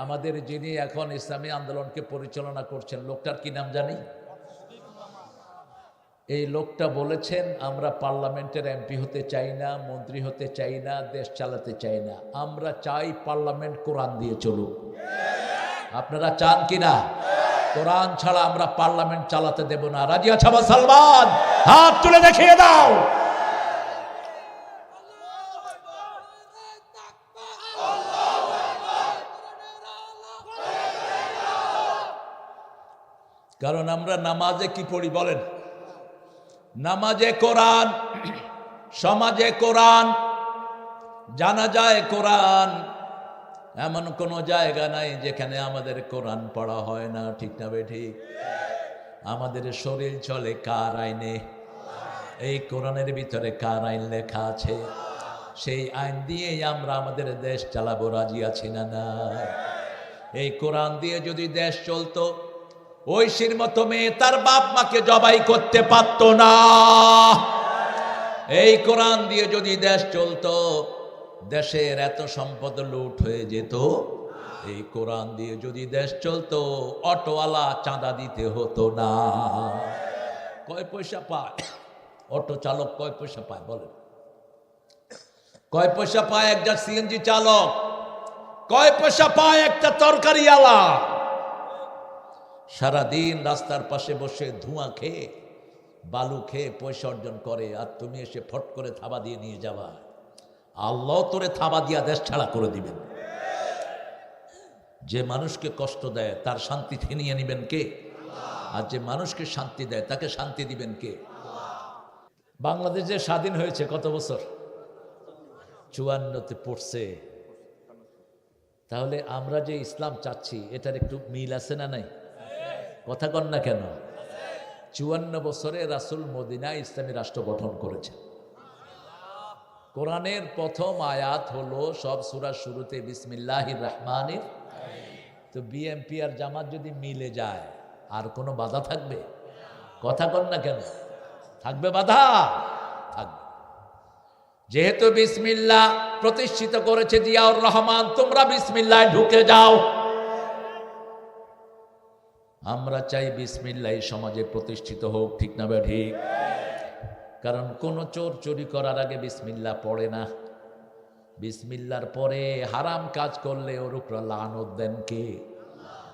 আমাদের যিনি এখন ইসলামী আন্দোলনকে পরিচালনা করছেন, লোকটার কি নাম জানি? এই লোকটা বলেছেন, আমরা পার্লামেন্টের এমপি হতে চাই না, মন্ত্রী হতে চাই না, দেশ চালাতে চাই না, আমরা চাই পার্লামেন্ট কোরআন দিয়ে চলুক। আপনারা চান কি না? কোরআন ছাড়া আমরা পার্লামেন্ট চালাতে দেব না। রাজি আছো মুসলমান? হাত তুলে দেখিয়ে দাও। কারণ আমরা নামাজে কি পড়ি বলেন? নামাজে কোরআন, সমাজে কোরআন, জানাজায় কোরআন। এমন কোনো জায়গা নাই যেখানে আমাদের কোরআন পড়া হয় না, ঠিক না বেঠিক? আমাদের শরীর চলে কার আইনে? এই কোরআনের ভিতরে কার আইন লেখা আছে? সেই আইন দিয়েই আমরা আমাদের দেশ চালাবো। রাজি আছি না? না, এই কোরআন দিয়ে যদি দেশ চলতো, ঐশীর মতো মেয়ে তার বাপ মাকে জবাই করতে পারত না। এই কোরআন দিয়ে যদি দেশ চলতো, দেশের এত সম্পদ লুট হয়ে যেত। এই কোরআন দিয়ে যদি দেশ চলতো, অটোওয়ালা চাঁদা দিতে হতো না। কয় পয়সা পায় অটো চালক? কয় পয়সা পায় বলেন? কয় পয়সা পায় একটা সিএনজি চালক? কয় পয়সা পায় একটা তরকারিওয়ালা? সারাদিন রাস্তার পাশে বসে ধোঁয়া খেয়ে, বালু খেয়ে পয়সা অর্জন করে, আর তুমি এসে ফট করে থাবা দিয়ে নিয়ে যাবা। আল্লাহ তোরে থাবা দিয়া দেশ ছাড়া করে দিবেন। যে মানুষকে কষ্ট দেয় তার শান্তি ছিনিয়ে নিবেন কে? আর যে মানুষকে শান্তি দেয় তাকে শান্তি দিবেন কে? বাংলাদেশ যে স্বাধীন হয়েছে কত বছর? 54তে পড়ছে। তাহলে আমরা যে ইসলাম চাচ্ছি, এটার একটু মিল আছে না নাই? কথা কন না কেন? 54 বছরে রাসূল মদিনায় ইসলামী রাষ্ট্র গঠন করেছে। কোরআনের প্রথম আয়াত হলো সব সূরার শুরুতে বিসমিল্লাহির রহমানির। তো বিএনপি আর জামাত যদি মিলে যায়, আর কোনো বাধা থাকবে? কথা কন না কেন? থাকবে বাধা? থাকবে। যেহেতু বিসমিল্লাহ প্রতিষ্ঠিত করেছে জিয়াউর রহমান, তোমরা বিসমিল্লাহ ঢুকে যাও। আমরা চাই বিসমিল্লাহ সমাজে প্রতিষ্ঠিত হোক, ঠিক না ঠিক? কারণ কোন চোর চুরি করার আগে বিসমিল্লাহ পড়ে না। বিসমিল্লাহর পরে হারাম কাজ করলে ওর উপর লানত দেন কে?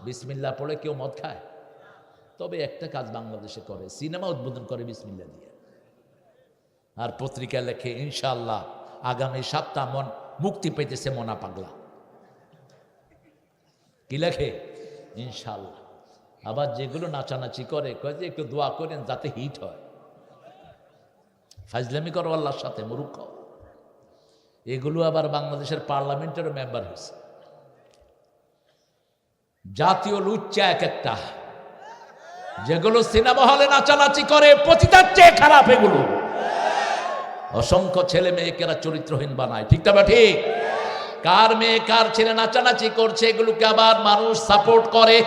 বিসমিল্লাহ পড়ে কেউ মদ খায়? তবে একটা কাজ বাংলাদেশে করে, সিনেমা উদ্বোধন করে বিসমিল্লাহ দিয়ে, আর পত্রিকা লেখে ইনশাআল্লাহ আগামী সপ্তাহ মুক্তি পেতেছে মনা পাগলা। কি লেখে? ইনশাআল্লাহ। আবার যেগুলো নাচানাচি করে, কয় যে একটু দোয়া করেন যাতে হিট হয়। ফাজলামি করো আল্লাহর সাথে, মূর্খ। এগুলো আবার বাংলাদেশের পার্লামেন্টের মেম্বার হয়েছে। জাতীয় লুচ্চা এক একটা, যেগুলো সিনেমা হলে নাচানাচি করে, পতিতার চেয়ে খারাপ এগুলো। অসংখ্য ছেলে মেয়েকেরা চরিত্রহীন বানায়, ঠিক না ঠিক? কার মেয়ে কার ছেলে নাচানাচি করছে, এগুলোকে আবার মানুষ সাপোর্ট করে।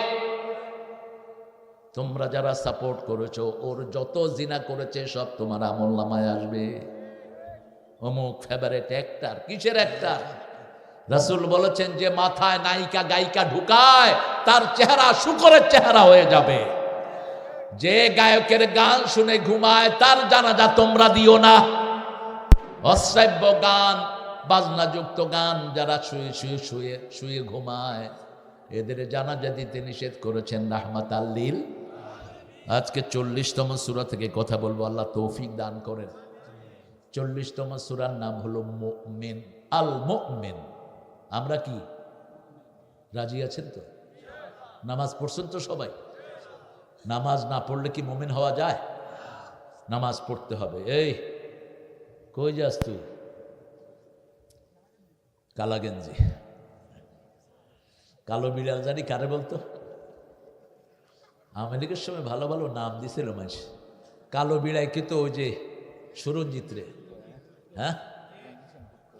তোমরা যারা সাপোর্ট করেছো, ওর যত জিনা করেছে সব তোমার আমলনামায় আসবে। অমুক ফেভারিট অ্যাক্টর, কিসের অ্যাক্টর? রাসূল বলেছেন যে মাথায় নায়িকা গায়িকা ঢুকায়, তার চেহারা শুকরের চেহারা হয়ে যাবে। যে গায়কের গান শুনে ঘুমায়, তার জানাজা তোমরা দিও না। অশ্রাব্য গান, বাজনাযুক্ত গান, যারা শুয়ে শুয়ে শুয়ে শুয়ে ঘুমায়, এদের জানাজা দিতে নিষেধ করেছেন রাহমাতাল লিল। আজকে 40তম সূরা থেকে কথা বলবো, আল্লাহ তৌফিক দান করেন। 40তম সূরার নাম হলো মুমিন, আল মুমিন। আমরা কি রাজি আছেন তো? নামাজ পড়ছেন তো সবাই? নামাজ না পড়লে কি মুমিন হওয়া যায়? নামাজ পড়তে হবে। এই কই যাস তুই? কালা গেঞ্জি, কালো বিড়াল, জানি কারে বলতো? আমেরিকার সময় ভালো ভালো নাম দিছিল মানুষ। কালো বিড়াই কিন্তু ওই যে সুরঞ্জিত রে, হ্যাঁ।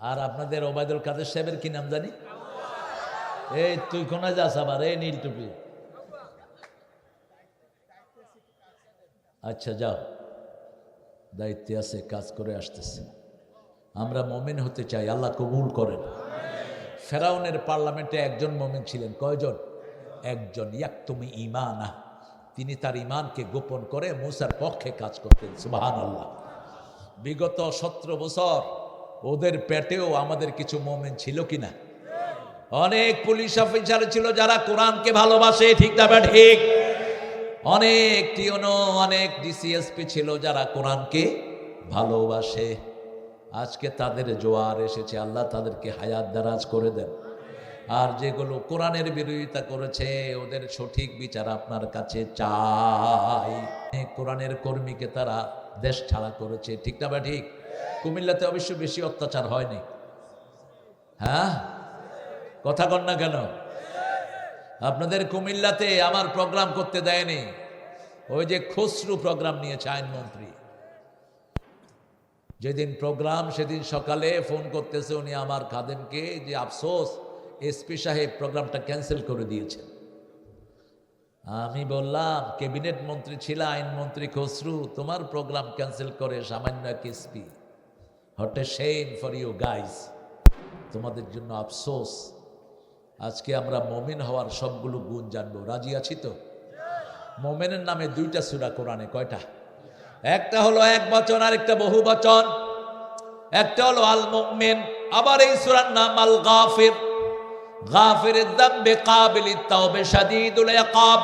আর আপনাদের ওবায়দুল কাদের সাহেবের কি নাম জানি? এই তুই কোনায় যাস আবার? এই নীল টুপি, আচ্ছা যাও, দায়িত্বে আছে, কাজ করে আসতেছে। আমরা মুমিন হতে চাই, আল্লাহ কবুল করেন। ফেরাউনের পার্লামেন্টে একজন মুমিন ছিলেন। কয়জন? একজন। ইয়াকতুমু ঈমানা, তিনি তার ঈমানকে গোপন করে মূসার পক্ষে কাজ করতেন। সুবহানাল্লাহ। বিগত 17 বছর ওদের পেটেও আমাদের কিছু মুমিন ছিল কিনা? অনেক পুলিশ অফিসার ছিল যারা কোরআনকে ভালোবাসে, ঠিক না ঠিক? অনেক টিওনো, অনেক ডিসিএসপি ছিল যারা কোরআনকে ভালোবাসে। আজকে তাদের জোয়ার এসেছে, আল্লাহ তাদেরকে হায়াত দারাজ করে দেন। আর যেগুলো কোরআনের বিরোধিতা করেছে ওদের সঠিক বিচার আপনার কাছে চাই। কোরআনের কর্মীকে তারা দেশ ছাড়া করেছে, ঠিক না বা ঠিক? কুমিল্লাতে অবশ্য বেশি অত্যাচার হয়নি। হ্যাঁ, কথা কন না কেন? আপনাদের কুমিল্লাতে আমার প্রোগ্রাম করতে দেয়নি। ওই যে খসরু প্রোগ্রাম নিয়েছে আইনমন্ত্রী, যেদিন প্রোগ্রাম সেদিন সকালে ফোন করতেছে উনি আমার খাদেমকে যে আফসোস এসপি সাহেব প্রোগ্রামটা ক্যান্সেল করে দিয়েছেন। আমি বললাম ক্যাবিনেট মন্ত্রী ছিল, আইনমন্ত্রী খসরু, তোমার প্রোগ্রাম ক্যান্সেল করে সামান্য এক SP, what a shame for you guys, তোমাদের জন্য আফসোস। আজকে আমরা মুমিন হওয়ার সবগুলো গুণ জানবো, রাজি আছি তো? মুমিনের নামে 2টা সূরা কোরআনে, কয়টা? একটা হলো এক বচন, আর একটা বহু বচন। একটা হলো আল মুমিন, আবার এই সূরার নাম আল গাফির। গাফিরুদ যামবি কাবিলিত তাওবা শাদীদুল ইকাব।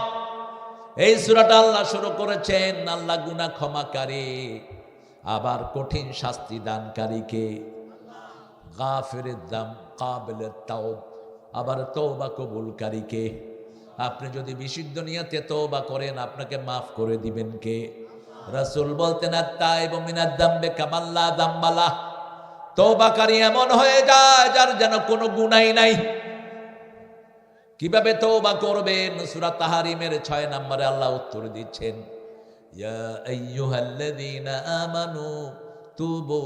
এই সূরাটা আল্লাহ শুরু করেছেন, আল্লাহ গুনাহ ক্ষমাকারী আবার কঠিন শাস্তি দানকারীকে। গাফিরুদ যাম কাবিলিত তাওব, আবার তওবা কবুলকারীকে। আপনি যদি বিশুদ্ধ নিয়তে তওবা করেন আপনাকে মাফ করে দিবেন কে? রাসূল বলতেন আত-তাইবু মিনাদ যামবি কামান লা যামবা লাহ। তওবাকারী এমন হয়ে যায় যার যেন কোনো গুনাহই নাই। কিভাবে তওবা করবেন? সূরা তাহরিমের 6 নম্বরে আল্লাহ উত্তর দিচ্ছেন, ইয়া আইয়ুহাল্লাযীনা আমানু তুবু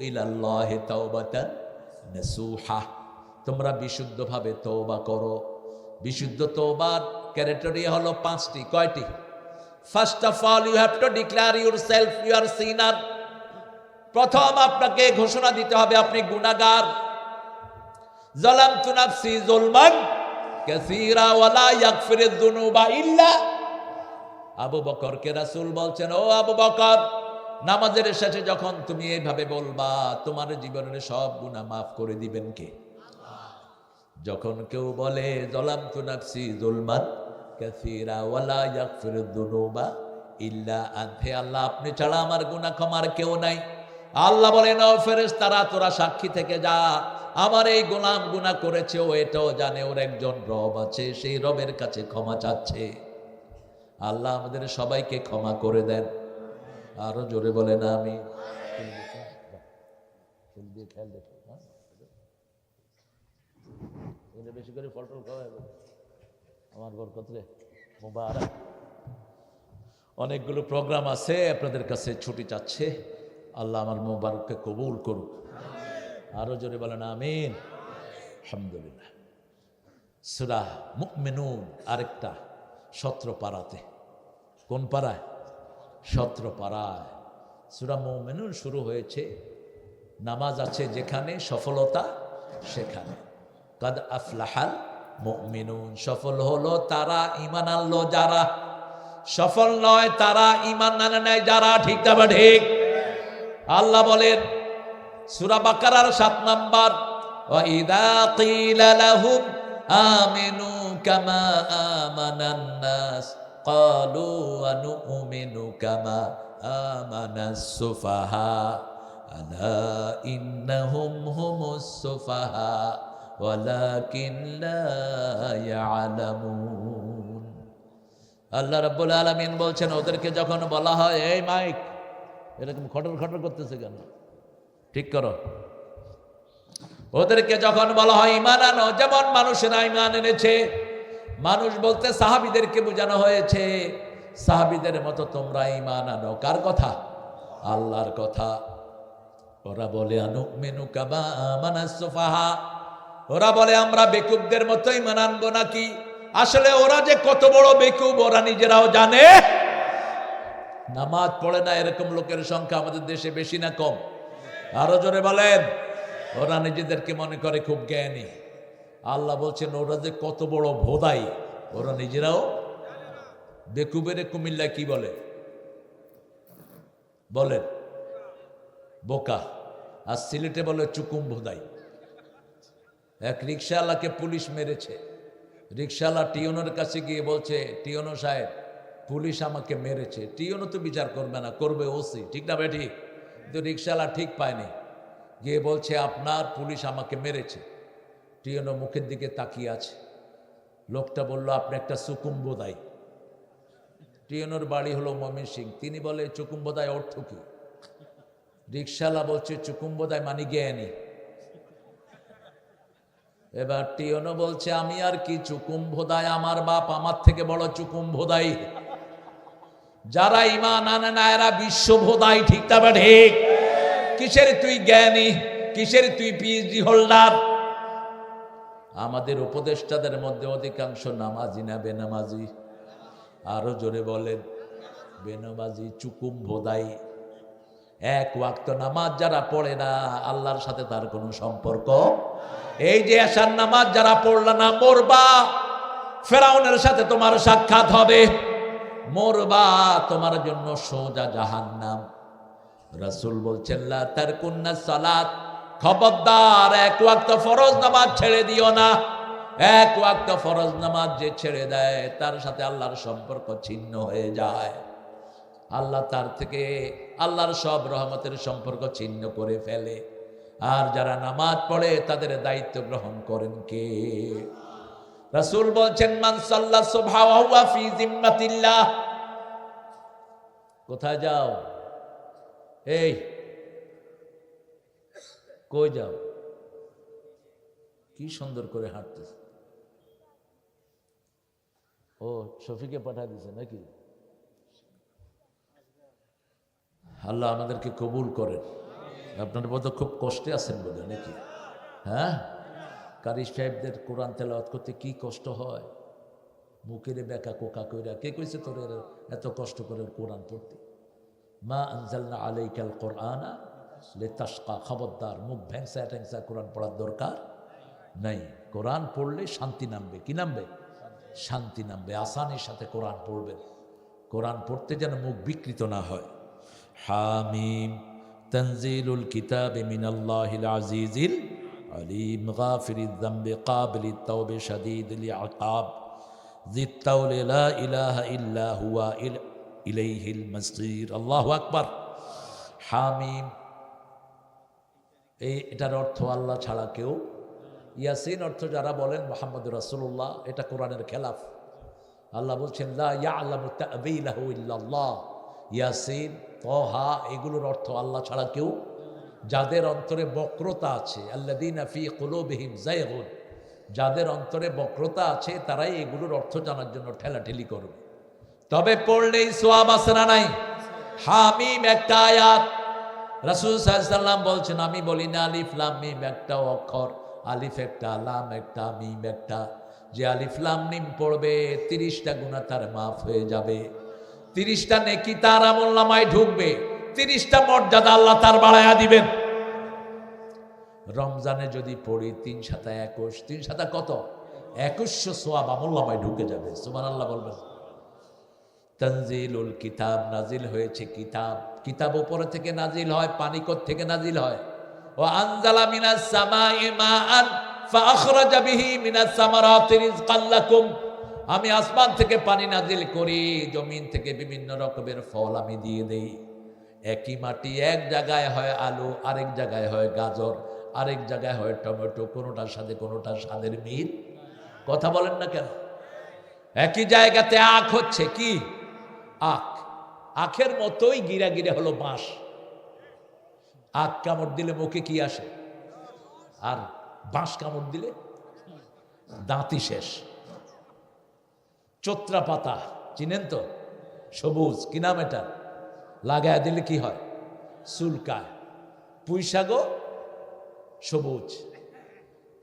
ইলাল্লাহি তাওবাতান নাসুহা। তোমরা বিশুদ্ধভাবে তওবা করো। বিশুদ্ধ তওবার ক্রাইটেরিয়া হলো 5টি। কয়টি? First of all you have to declare yourself you are sinner. প্রথম আপনাকে ঘোষণা দিতে হবে আপনি গুনাহগার। যালামতু নাফসি যুলমান কাসীরা ওয়ালা ইয়াগফিরুয যুনুবা ইল্লা। আবু বকরকে রাসূল বলছেন, ও আবু বকর, নামাজের শেষে যখন তুমি এইভাবে বলবা তোমার জীবনের সব গুনাহ মাফ করে দিবেন কে? যখন কেউ বলে যালামতু নাফসি যুলমান কাসীরা ওয়ালা ইয়াগফিরুয যুনুবা ইল্লা আনতা, আল্লাহ আপনি ছাড়া আমার গুনাহ ক্ষমার কেউ নাই। আল্লাহ বলেন, ও ফেরেশতারা তোরা সাক্ষী থেকে যা, আমার এই গোলাম গুনাহ করেছে, ও এটাও জানে ওর একজন রব আছে, সেই রবের কাছে ক্ষমা চাচ্ছে। আল্লাহ আমাদের সবাইকে ক্ষমা করে দেন। আরো জোরে বলেন আমি। বেশি করে ফল টল খাওয়া আমার বরকত রে মুবারক। অনেকগুলো প্রোগ্রাম আছে, আপনাদের কাছে ছুটি চাচ্ছে। আল্লাহ আমার মুবারককে কবুল করুক। আরো জোরে বলেন আমিন। আলহামদুলিল্লাহ। সূরা মুমিনুন আরেকটা 17 পারাতে। কোন পারায়? 17 পারায় সূরা মুমিনুন শুরু হয়েছে। নামাজ আছে যেখানে, সফলতা সেখানে। কাদ আফলাহাল মুমিনুন, সফল হলো তারা ঈমান আনলো যারা, সফল নয় তারা ঈমান আনে নাই যারা, ঠিক না ঠিক? আল্লাহ বলেন সূরা বাকারার 7 নাম্বার, ওয়া ইযা কিলা লাহুম আমিনু কামা আমানান নাস ক্বালু আনুমিনু কামা আমানাস সুফাহা আলা ইন্নাহুম হুমুস সুফাহা ওয়ালাকিন লা ইয়ালামুন। আল্লাহ রাব্বুল আলামিন বলছেন ওদেরকে যখন বলা হয়, এই মাইক এরকম খটর খটর করতেছে কেন, ঠিক করো। ওদেরকে যখন বলা হয় ঈমান আনো, যেমন মানুষেরা ঈমান এনেছে, মানুষ বলতে সাহাবীদেরকে বোঝানো হয়েছে, সাহাবীদের মতো তোমরা ঈমান আনো। কার কথা? আল্লাহর কথা। ওরা বলে আনুমিনু কামা আমানাস সুফাহা, ওরা বলে আমরা বেকুবদের মতো ঈমান আনবো নাকি? আসলে ওরা যে কত বড় বেকুব ওরা নিজেরাও জানে। নামাজ পড়ে না এরকম লোকের সংখ্যা আমাদের দেশে বেশি না কম? আরো জোরে বলেন। ওরা নিজেদেরকে মনে করে খুব জ্ঞানী। আল্লাহ বলছেন ওরা যে কত বড় ভোদাই ওরা নিজেরাও বেকুবেরে কুমিল্লা কি বলে বলেন বোকা, আর সিলেটে বলে চুকুম ভোদাই। এক রিক্সাওয়ালাকে পুলিশ মেরেছে, রিক্সাওয়ালা টিওনোর কাছে গিয়ে বলছে, টিওনো সাহেব পুলিশ আমাকে মেরেছে। টিওনো তো বিচার করবে না, করবে ওসি, ঠিক না বেঠিক? কিন্তু রিক্সাওয়ালা ঠিক পায়নি, গিয়ে বলছে আপনার পুলিশ আমাকে মেরেছে। টিওনো মুখের দিকে তাকিয়ে আছে। লোকটা বলল আপনি একটা চুকুম্বোদাই। টিওনোর বাড়ি হলো ময়মনসিংহ। তিনি বলে চুকুম্বোদাই অর্থ কি? রিক্সাওয়ালা বলছে চুকুম্বোদাই মানে জ্ঞানী। এবার টিওনো বলছে আমি আর কি চুকুম্বোদাই, আমার বাপ আমার থেকে বড় চুকুম্বোদাই। যারা ঈমান আনে না এরা বিশ্বভোদাই, ঠিক না ঠিক? কিসের তুই জ্ঞানী, কিসের তুই পিএইচডি হোল্ডার? আমাদের উপদেষ্টাদের মধ্যে অধিকাংশ নামাজি না বেনামাজি? আরো জোরে বলেন, বেনামাজি, চুকুম্বোদাই। এক ওয়াক্ত নামাজ যারা পড়ে না আল্লাহর সাথে তার কোনো সম্পর্ক। এই যে এশার নামাজ যারা পড়লা না, মরবা, ফেরাউনের সাথে তোমার সাক্ষাৎ হবে, মরবা, তোমার জন্য সোজা জাহান্নাম। রাসূল বলছেন লা তারকুন্না সালাত, খবরদার এক ওয়াক্ত ফরজ নামাজ ছেড়ে দিও না। এক ওয়াক্ত ফরজ নামাজ যে ছেড়ে দেয় তার সাথে আল্লাহর সম্পর্ক ছিন্ন হয়ে যায়। আল্লাহ তার থেকে আল্লাহর সব রহমতের সম্পর্ক ছিন্ন করে ফেলে। আর যারা নামাজ পড়ে তাদের দায়িত্ব গ্রহণ করেন কে? রাসূল বলছেন মান সাল্লা সুবহা ওয়া হুয়া ফি জিম্মাতিল্লাহ। কোথায় যাও? এই কই যাও? কি সুন্দর করে হাঁটতেছে। ও শফিকে পাঠা দিছে নাকি? আল্লাহ আমাদেরকে কবুল করেন। আপনার বোধ খুব কষ্টে আছেন বোধহয় নাকি? হ্যাঁ, কারি সাহেবদের কোরআন তেলাওয়াত করতে কি কষ্ট হয়, মুখের বেকা কোকা কইরা। কে কইছে তোর এত কষ্ট করে কোরআন পড়তে? মা আনজালনা আলাইকাল কোরআনা লিতাশকা। খবরদার, মুখ ভ্যাংসা ট্যাংসা কোরআন পড়ার দরকার নাই। কোরআন পড়লে শান্তি নামবে। কি নামবে? শান্তি নামবে। আসানির সাথে কোরআন পড়বেন। কোরআন পড়তে যেন মুখ বিকৃত না হয়। হামিম তানজিলুল কিতাব মিনাল্লাহিল আজিজিল আলিম গাফিরিয যামবি কাবিলিত তাওবে শাদীদুল ইকাব যিত তাওলি লা ইলাহা ইল্লা হুয়া ইলাইহিল মাসীর। আল্লাহু আকবার। হামিম, এটার অর্থ আল্লাহ ছাড়া কেউ। ইয়াসিন অর্থ যারা বলেন মুহাম্মদুর রাসূলুল্লাহ, এটা কোরআনের খেলাফ। আল্লাহ বলছেন লা ইয়ালামু তা'বীলাহু ইল্লাল্লাহ। ইয়াসিন, তাহা, এগুলোর অর্থ আল্লাহ ছাড়া কেউ। যাদের অন্তরে বক্রতা আছে, আল্লাযীনা ফী কুলূবিহিম যায়গুন, যাদের অন্তরে বক্রতা আছে তারাই এগুলোর অর্থ জানার জন্য ঠেলাঠেলি করবে। তবে পড়লেই সওয়াব আছে না নাই? হামিম একটা আয়াত। রাসূল সাল্লাল্লাহু আলাইহি ওয়াসাল্লাম বলছেন আমি বলি না আলিফ লাম মিম একটা অক্ষর, আলিফ একটা, লাম একটা, মিম একটা। যে আলিফ লাম মিম পড়বে 30টা গুনাহ তার মাফ হয়ে যাবে, 30টা নেকি তার আমলনামায় ঢুকবে, 30টা মর্যাদা আল্লাহ তার বাড়ায়া দিবেন। রমজানে যদি পড়ি 3 × 7 = 21, 3 × 7 কত? 2100 সওয়াব আমলনামায় ঢুকে যাবে। সুবহানাল্লাহ বলবেন। তানজিলুল কিতাব, নাজিল হয়েছে কিতাব। কিতাব উপরে থেকে নাজিল হয়, পানি থেকে নাজিল হয়। ওয়া আনজালা মিনাস সামাই মাআন ফাআখরাজা বিহি মিনাস সামারাতি রিজকান লাকুম। আমি আসমান থেকে পানি নাজিল করি, জমিন থেকে বিভিন্ন রকমের ফল আমি দিয়ে দেই। একই মাটি এক জায়গায় হয় আলু, আরেক জায়গায় হয় গাজর, আরেক জায়গায় হয় টমেটো, কোনোটার সাথে কোনোটার স্বাদের মিল। কথা বলেন না কেন? একই জায়গাতে আখ হচ্ছে কি? আখ। আখের মতোই গিরা গিরা হলো বাঁশ। আখ কামড় দিলে মুখে কি আসে? আর বাঁশ কামড় দিলে দাঁতই শেষ। চোত্রা পাতা চিনেন তো? সবুজ, কি নাম এটা? লাগায় দিলে কি হয়? চুলকায়। পুঁই শাকও সবুজ।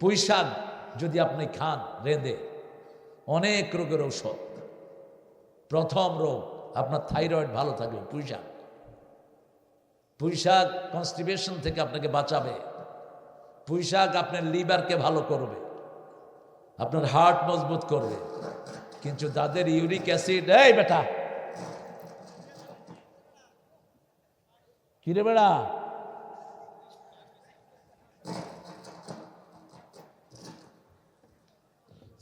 পুঁই শাক যদি আপনি খান রেঁধে, অনেক রোগের ঔষধ। প্রথম রোগ আপনার থাইরয়েড ভালো থাকবে পুঁই শাক। পুঁই শাক কনস্টিপেশন থেকে আপনাকে বাঁচাবে। পুঁই শাক আপনার লিভারকে ভালো করবে। আপনার হার্ট মজবুত করবে। কিন্তু যাদের ইউরিক অ্যাসিড, এই বেটা কিরে বেড়া,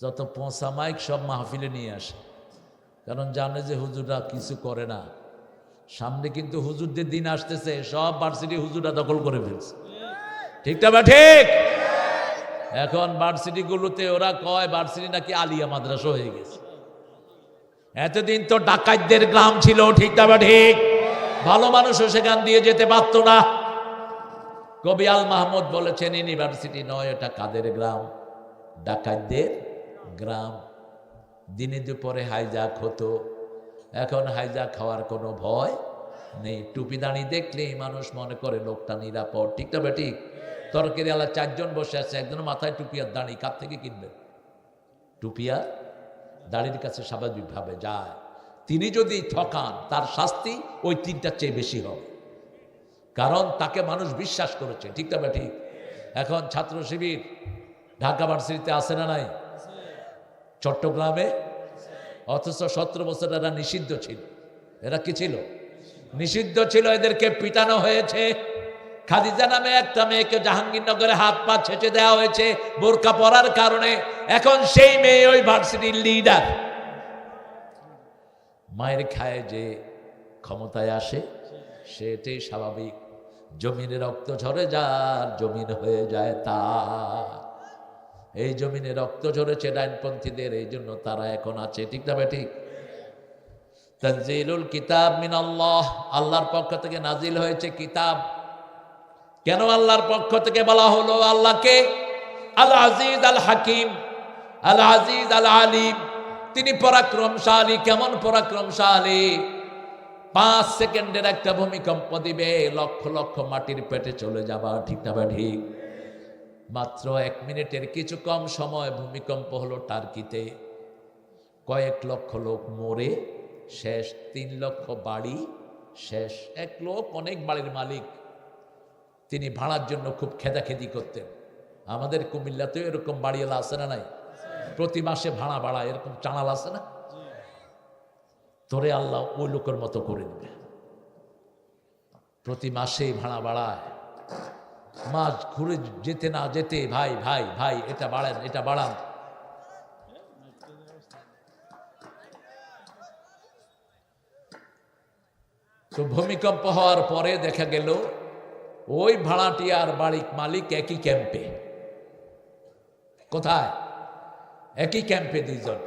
যত পোঁচা মাইক সব মাহফিলে নিয়ে আসে, কারণ জানে যে হুজুররা কিছু করে না। সামনে কিন্তু হুজুরদের দিন আসতেছে, সব ভার্সিটি হুজুররা দখল করে ফেলছে। ঠিকটা বা ঠিক? এখন ভার্সিটি গুলোতে ওরা কয় ভার্সিটি নাকি আলিয়া মাদ্রাসা হয়ে গেছে। এতদিন তো ডাকাতদের গ্রাম ছিল, ঠিকটা বা ঠিক? ভালো মানুষও সেখান দিয়ে যেতে পারত না। কবি আল মাহমুদ বলেছেন ইউনিভার্সিটি নয়, এটা কাদের গ্রাম? ডাকাতদের গ্রাম। দিনে দুপুরে হাইজাক হতো, এখন হাইজাক খাওয়ার কোনো ভয় নেই। টুপি দাঁড়ি দেখলেই মানুষ মনে করে লোকটা নিরাপদ, ঠিক না বেঠিক? তরকারি আলা 4 জন বসে আছে, একজন মাথায় টুপি আর দাঁড়ি, কার থেকে কিনবে? টুপি আর দাড়ির কাছে স্বাভাবিকভাবে যায়। তিনি যদি ঠকান, তার শাস্তি ওই 3টার চেয়ে বেশি হবে, কারণ তাকে মানুষ বিশ্বাস করেছে, ঠিক না বেঠিক? এখন ছাত্র শিবির ঢাকা ভার্সিটিতে আসে না নাই? চট্টগ্রামে, অথচ 17 বছর এরা নিষিদ্ধ ছিল। এরা কি ছিল? নিষিদ্ধ ছিল। এদেরকে পিটানো হয়েছে। খাদিজা নামে একটা মেয়েকে জাহাঙ্গীরনগরে হাত পা ছেঁচে দেওয়া হয়েছে বোরকা পরার কারণে। এখন সেই মেয়ে ওই ভার্সিটির লিডার। মায়ের খায় যে ক্ষমতায় আসে, সেটাই স্বাভাবিক। জমিনে রক্ত ঝরে যার জমিন হয়ে যায় তার। এই জমিনে রক্ত ঝরেছে ডাইনপন্থীদের, এই জন্য তারা এখন আছে, ঠিক না ঠিক? তানজিলুল কিতাব মিনাল্লাহ, আল্লাহর পক্ষ থেকে নাজিল হয়েছে কিতাব। কেন আল্লাহর পক্ষ থেকে বলা হলো আল্লাহকে আল আজিজ আল হাকিম, আল আজিজ আল আলিম? তিনি পরাক্রমশালী। কেমন পরাক্রমশালী? 5 সেকেন্ডের একটা ভূমিকম্প দিবে, লক্ষ লক্ষ মাটির পেটে চলে যাবা, ঠিক না ঠিক? মাত্র 1 মিনিটের কিছু কম সময় ভূমিকম্প হলো টার্কিতে, কয়েক লক্ষ লোক মরে শেষ, 3 লক্ষ বাড়ি শেষ। এক লোক অনেক বাড়ির মালিক, তিনি ভাড়ার জন্য খুব খেদাখেদি করতেন। আমাদের কুমিল্লাতেও এরকম বাড়িওয়ালা আছে না নাই? প্রতি মাসে ভাড়া বাড়ায়, এরকম চানাল আছে না? তোরে আল্লাহ ওই লোকের মতো করে দিবে, প্রতি মাসেই ভাড়া বাড়ায়। মাস ঘুরে যেতে না যেতে ভাই ভাই ভাই এটা বাড়ান, এটা বাড়ান। তো ভূমিকম্প হওয়ার পরে দেখা গেল ওই ভাড়াটিয়ার বাড়ির মালিক একই ক্যাম্পে। কোথায়? একই ক্যাম্পে 2 জন।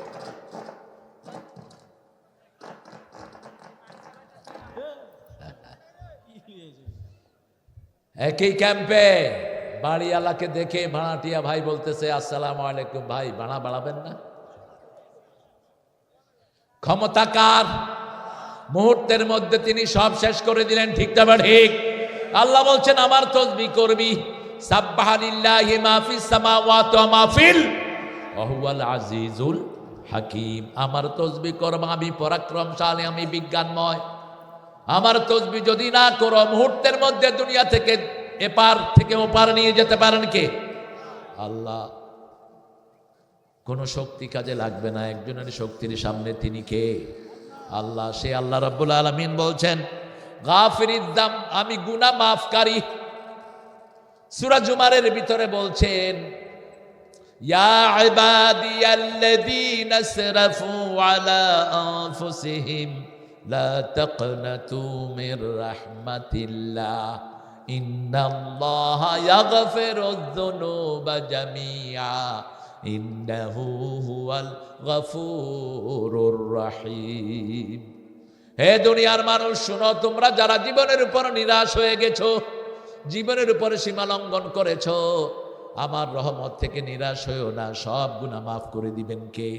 একই ক্যাম্পে। বাড়িওয়ালাকে দেখে ভাড়াটিয়া ভাই বলতেছে আসসালামু আলাইকুম, ভাই ভাড়া বাড়াবেন না? ক্ষমতা কার? মুহূর্তের মধ্যে তিনি সব শেষ করে দিলেন, ঠিক না ঠিক? আল্লাহ বলছেন আমার তাসবিহ করবি, সাব্বাহা লিল্লাহি মা ফিস সামাওয়াতি ওয়া মা ফিল ওয়া হুয়াল আজিজুল হাকিম। আমার তাসবিহ করবা, আমি পরাক্রমশালী, আমি বিজ্ঞানময়। আমার তাসবিহ যদি না করো, মুহূর্তের মধ্যে দুনিয়া থেকে এপার থেকে ওপার নিয়ে যেতে পারেন কে? আল্লাহ। কোনো শক্তি কাজে লাগবে না, একজনের শক্তির সামনে তিনি কে? আল্লাহ। সে আল্লাহ রাব্বুল আলামিন বলছেন গাফিরিদ যাম, আমি গুনাহ মাফকারী। সূরা জুমারের ভিতরে বলছেন ইয়া ইবাদিয়াল্লাযীনা আসরাফু আলা আনফুসিহিম লা তাকনাতু মির রাহমাতিল্লাহ ইন্নাল্লাহা ইয়াগফিরুয যুনুবা জামিআ ইন্নাহু হুয়াল গফুরুর রহিম। হে দুনিয়ার মানুষ শুনো, তোমরা যারা জীবনের উপর নিরাশ হয়ে গেছো, জীবনের উপরে সীমা লঙ্ঘন করেছো, আমার রহমত থেকে নিরাশ হয়েও না, সব গুনাহ মাফ করে দিবেন কে?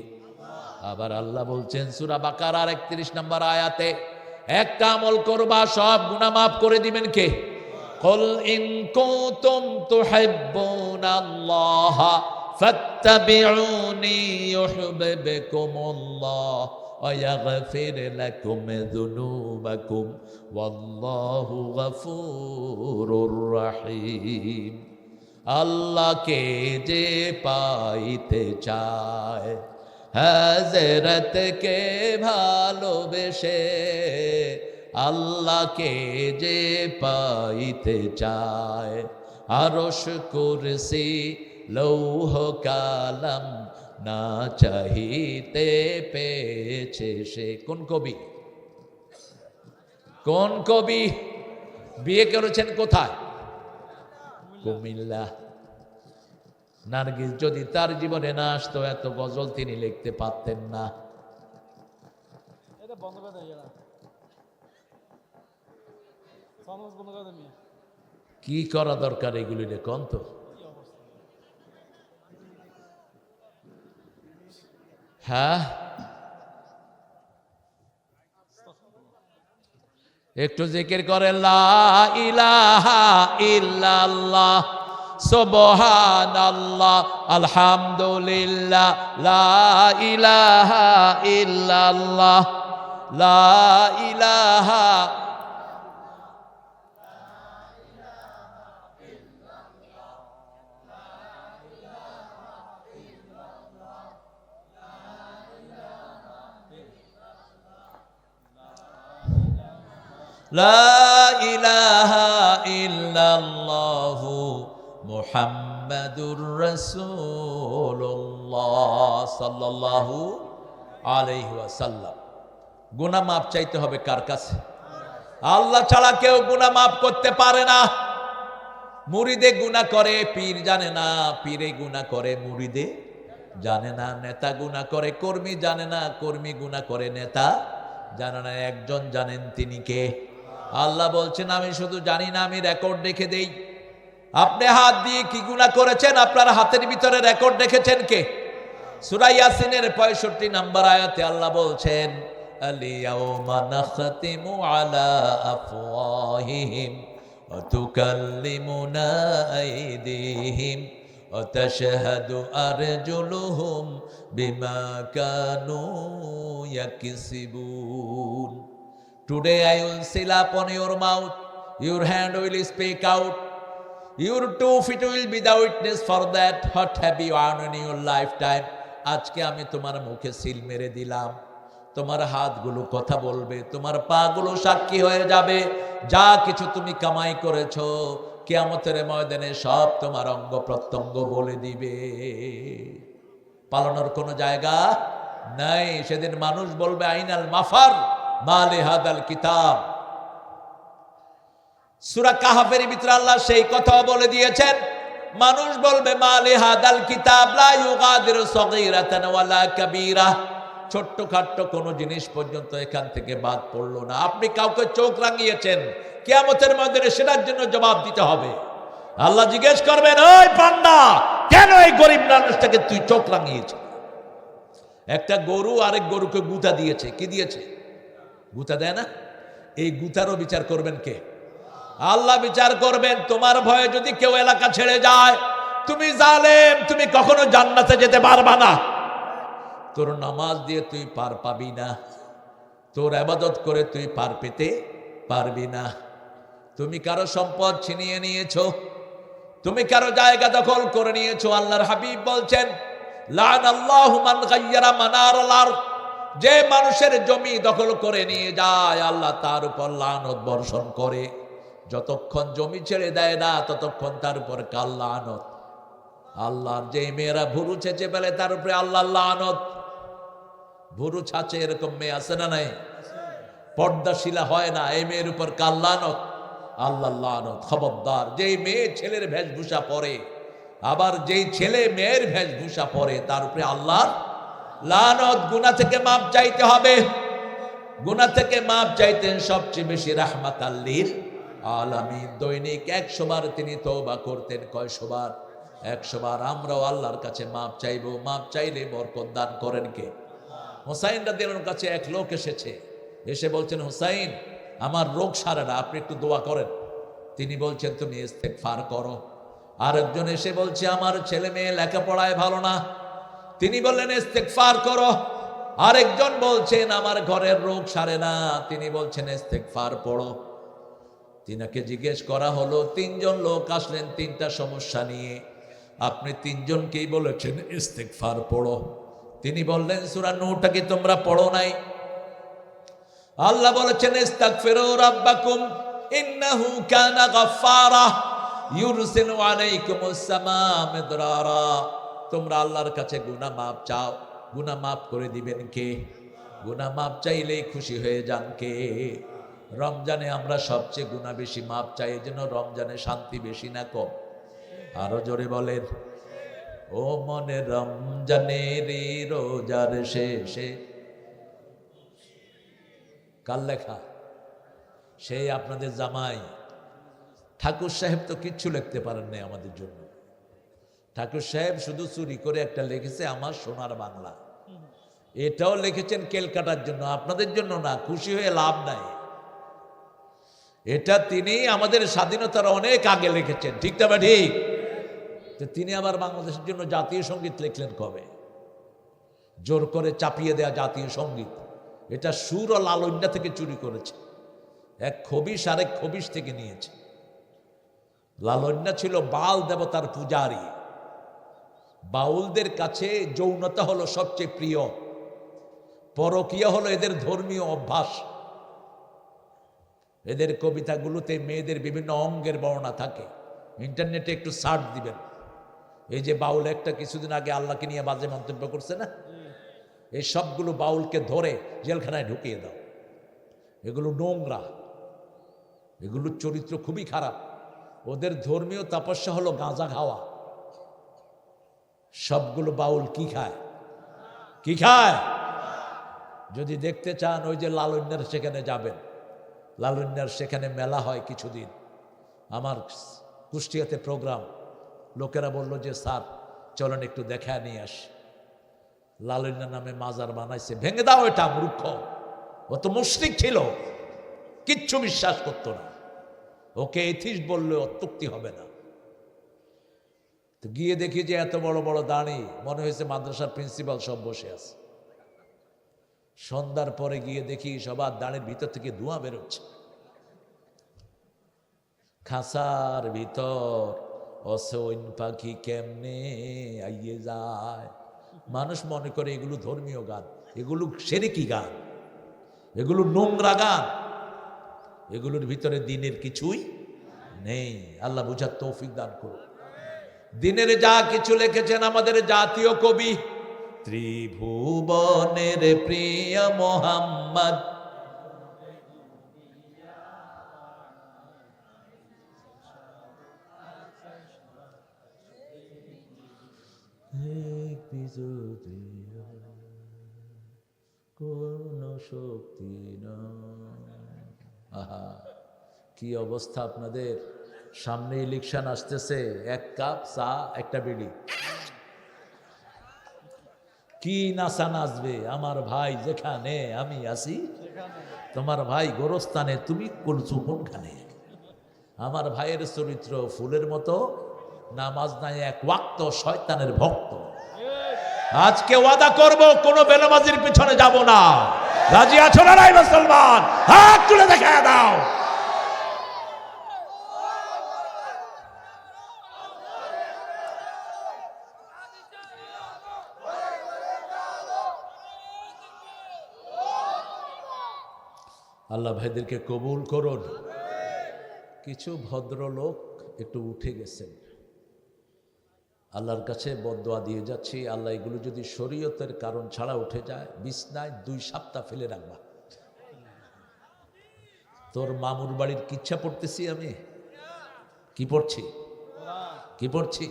আবার আল্লাহ বলছেন সূরা বাকারার 31 নম্বর আয়াতে, একটা আমল করবা সব গুনাহ মাফ করে দিবেন কে? কুল ইন কুনতুম তুহিব্বুনাল্লাহ ফাত্তাবিউনি ইউহিব্বুকুমুল্লাহ ওয়া ইয়াগফির লাকুম যুনুবাকুম ওয়াল্লাহু গফুরুর রহিম। আল্লাহকে যে পাইতে চায়, হযরতকে ভালোবেসে আল্লাহকে যে পাইতে চায়, আরশ কুরসি লৌহ কালাম না চাহিতে পেয়েছে সে। কোন কবি? কোন কবি? বিয়ে করেছেন কোথায়? কুমিল্লা। নার্গিস যদি তার জীবনে না আসতো এত গজল তিনি লিখতে পারতেন না। কি করা দরকার এগুলি রে কোন তো? হ্যাঁ, একটু জিকির করে লা ইলাহা ইল্লাল্লাহ সুবহানাল্লাহ আলহামদুলিল্লাহ লা ইলাহা ইল্লাল্লাহ লা ইলাহা লা ইলাহা ইল্লাল্লাহু মুহাম্মাদুর রাসূলুল্লাহ সাল্লাল্লাহু আলাইহি ওয়াসাল্লাম। গুনাহ মাপ চাইতে হবে কার কাছে? আল্লাহ ছাড়া কেউ গুনাহ মাপ করতে পারে না। মুরিদে গুনাহ করে, পীর জানে না। পীরে গুনাহ করে, মুরিদে জানে না। নেতা গুনাহ করে, কর্মী জানে না। কর্মী গুনাহ করে, নেতা জানে না। একজন জানেন, তিনি কে? আল্লাহ বলছেন আমি শুধু জানি না, আমি রেকর্ড রেখে দেই। আপনি হাত দিয়ে কি গুনাহ করেছেন আপনার হাতের ভিতরে রেকর্ড রেখেছেন কে? সূরা ইয়াসিনের 65 নম্বর আয়াতে আল্লাহ বলছেন আল-ইয়াওমা নাখতিমু আলা আফওয়াহিহিম ওয়া তুকাল্লিমুনা আইদিহিম ওয়া তাশহাদু আরজুলুহুম বিমা Kanu ইয়াকসিবুন। Today I will seal upon your mouth, your hand will speak out, your 2 feet will be the witness for that. What have you done in your lifetime? আজকে আমি তোমার মুখে সিল মেরে দিলাম। তোমার হাতগুলো কথা বলবে, তোমার পাগুলো সাক্ষী হয়ে যাবে। যা কিছু তুমি কামাই করেছো কিয়ামতের ময়দানে সব তোমার অঙ্গ প্রত্যঙ্গ বলে দিবে। পালানোর কোনো জায়গা নাই। সেদিন মানুষ বলবে আইনাল মাফার মালে হাদাল কিতাব। সূরা কাহফের ভিতরে আল্লাহ সেই কথা বলে দিয়েছেন। মানুষ বলবে মালে হাদাল কিতাব লা ইউগাদিরু সগীরাতান ওয়ালা কাবীরা। ছোট্টখাট্ট কোন জিনিস পর্যন্ত এখান থেকে বাদ পড়লো না। আপনি কাউকে চোখ রাঙিয়েছেন, কিয়ামতের ময়দানে সেটার জন্য জবাব দিতে হবে। আল্লাহ জিজ্ঞেস করবেন, ওই বান্দা কেন এই গরিব মানুষটাকে তুই চোখ রাঙিয়েছিস? একটা গরু আরেক গরুকে গুতা দিয়েছে। কি দিয়েছে? গুতা দেয় না? এই গুতারও বিচার করবেন কে? আল্লাহ বিচার করবেন। তোমার ভয়ে যদি কেউ এলাকা ছেড়ে যায়, তুমি জালেম, তুমি কখনো জান্নাতে যেতে পারবা না। তোর নামাজ দিয়ে তুই পার পাবি না, তোর ইবাদত করে তুই পার পেতে পারবি না। তুমি কারো সম্পদ ছিনিয়ে নিয়েছো, তুমি কারো জায়গা দখল করে নিয়েছো। আল্লাহর হাবিব বলছেন লানাল্লাহু মান গায়্যারা মানারাল আরদ। যে মানুষের জমি দখল করে নিয়ে যায় আল্লাহ তার উপর লানত বর্ষণ করে। যতক্ষণ জমি ছেড়ে দেয় না ততক্ষণ তার উপর কাল লানত। আল্লাহর যে মেয়েরা ভুরু ছেঁচে ফেলে তার উপরে আল্লাহ লানত। ভুরু ছাঁচে এরকম মেয়ে আছে না নাই? পর্দাশীলা হয় না, এই মেয়ের উপর কাল লানত, আল্লাহ লানত। খবরদার, যেই মেয়ে ছেলের বেশভূষা পরে, আবার যেই ছেলে মেয়ের বেশভূষা পরে তার উপরে আল্লাহর লানত। গুনাহ থেকে মাপ চাইতে হবে। গুনাহ থেকে মাপ চাইতেন সবচেয়ে বেশি রাহমাতাল লিল আলামিন। দৈনিক 100 বার তিনি তওবা করতেন। কয়শো বার? 100 বার। আমরাও আল্লাহর কাছে মাপ চাইবো। মাপ চাইলে বরকত দান করেন কে? হুসাইন রাদিয়াল্লাহু কাছে এক লোক এসেছে, এসে বলছেন হুসাইন আমার রোগ সারে না, আপনি একটু দোয়া করেন। তিনি বলছেন তুমি ইস্তেগফার করো। আরেকজন এসে বলছে আমার ছেলে মেয়ে লেখাপড়ায় ভালো না, তিনি বললেন ইস্তেগফার করো। আরেকজন বলছেন আমার ঘরের রোগ সারে না, তিনি বলছেন ইস্তেগফার পড়ো। তিনাকে জিজ্ঞেস করা হলো, তিনজন লোক আসলেন তিনটা সমস্যা নিয়ে, আপনি তিনজনকেই বলেছেন ইস্তিগফার পড়ো। তিনি বললেন, সূরা নূহটা কি তোমরা পড়ো নাই? আল্লাহ বলেছেন, ইস্তাগফিরু রাব্বাকুম ইন্নাহু কানা গাফফারা ইউরসিলু আলাইকুমুস সামাআ মিদরারা। তোমরা আল্লাহর কাছে গুনাহ মাপ চাও, গুনাহ মাফ করে দিবেন কে? গুনাহ মাপ চাইলেই খুশি হয়ে যান কে? রমজানে আমরা সবচেয়ে গুনাহ বেশি মাপ চাই, এজন্য রমজানে শান্তি বেশি না কম? আরো জোরে বলেন। ও মনে রমজানের রোজার শেষে, কার লেখা? সেই আপনাদের জামাই ঠাকুর সাহেব তো কিচ্ছু লিখতে পারেন নাই আমাদের জন্য। ঠাকুর সাহেব শুধু চুরি করে একটা লিখেছে, আমার সোনার বাংলা। এটাও লিখেছেন কেলকাটার জন্য, আপনাদের জন্য না। খুশি হয়ে লাভ নাই। এটা তিনি আমাদের স্বাধীনতার অনেক আগে লিখেছেন, ঠিক না? ঠিক। তো তিনি আবার বাংলাদেশের জন্য জাতীয় সঙ্গীত লিখলেন কবে? জোর করে চাপিয়ে দেয়া জাতীয় সঙ্গীত। এটা সুর ও লালন্যা থেকে চুরি করেছে। এক খবিশ আরেক খবিশ থেকে নিয়েছে। লালন্যা ছিল বাল দেবতার পূজারী। বাউলদের কাছে যৌনতা হলো সবচেয়ে প্রিয়, পরকীয়া হলো এদের ধর্মীয় অভ্যাস। এদের কবিতাগুলোতে মেয়েদের বিভিন্ন অঙ্গের বর্ণনা থাকে। ইন্টারনেটে একটু সার্চ দিবেন। এই যে বাউল একটা কিছুদিন আগে আল্লাহকে নিয়ে বাজে মন্তব্য করছে না, এই সবগুলো বাউলকে ধরে জেলখানায় ঢুকিয়ে দাও। এগুলো নোংরা, এগুলোর চরিত্র খুবই খারাপ। ওদের ধর্মীয় তপস্যা হলো গাঁজা খাওয়া। সবগুলো বাউল কি খায়? কি খায়? যদি দেখতে চান, ওই যে লালন্যার সেখানে যাবেন। লালন্যার সেখানে মেলা হয় কিছুদিন। আমার কুষ্টিয়াতে প্রোগ্রাম, লোকেরা বলল যে স্যার চলেন একটু দেখা নিয়ে আসি। লালন্যা নামে মাজার বানাইছে, ভেঙে দাও এটা। মূর্খ, ও তো মুশরিক ছিল, কিচ্ছু বিশ্বাস করতো না। ওকে এথিস্ট বললে অত্যুক্তি হবে না। তো গিয়ে দেখি যে এত বড় বড় দাঁড়ি, মনে হয়েছে মাদ্রাসার প্রিন্সিপাল সব বসে আছে। সন্ধ্যার পরে গিয়ে দেখি সবার দাঁড়ির ভিতর থেকে ধোঁয়া বেরোচ্ছে। খাসার ভিতর অসৈন পাখি কেমনে আইয়ে যায়। মানুষ মনে করে এগুলো ধর্মীয় গান, এগুলো শিরকি গান, এগুলো নোংরা গান, এগুলোর ভিতরে দিনের কিছুই নেই। আল্লাহ বুঝার তৌফিক দান করুন। দিনের যা কিছু লিখেছেন আমাদের জাতীয় কবি, ত্রিভুবনের প্রিয় মোহাম্মদ, কোন শক্তি না। আহা, কি অবস্থা আপনাদের! সামনে ইলেকশন আসতেছে, এক কাপ চা একটা বিড়ি, কি নাচা নাচবে। আমার ভাই যেখানে আমি আছি, তোমার ভাই গোরস্থানে, তুমি কলচু কোনখানে। আমার ভাইয়ের চরিত্র ফুলের মতো, নামাজ নাই এক ওয়াক্ত, শয়তানের ভক্ত। আজকে ওয়াদা করব কোন বেনামাজির পিছনে যাব না। রাজি আছো না নাই মুসলমান? হাত তুলে দেখা দাও। আল্লাহ ভাইদেরকে কবুল করুন। কিছু ভদ্রলোক একটু উঠে গেছেন, আল্লাহর কাছে বদদোয়া দিয়ে যাচ্ছি, আল্লাহ এগুলো যদি শরীয়তের কারণ ছাড়া উঠে যায়, বিছনায় 2 সপ্তাহ ফেলে রাখবা। তোর মামুর বাড়ির কিচ্ছা পড়তেছি আমি। কি পড়ছি? কি পড়ছি?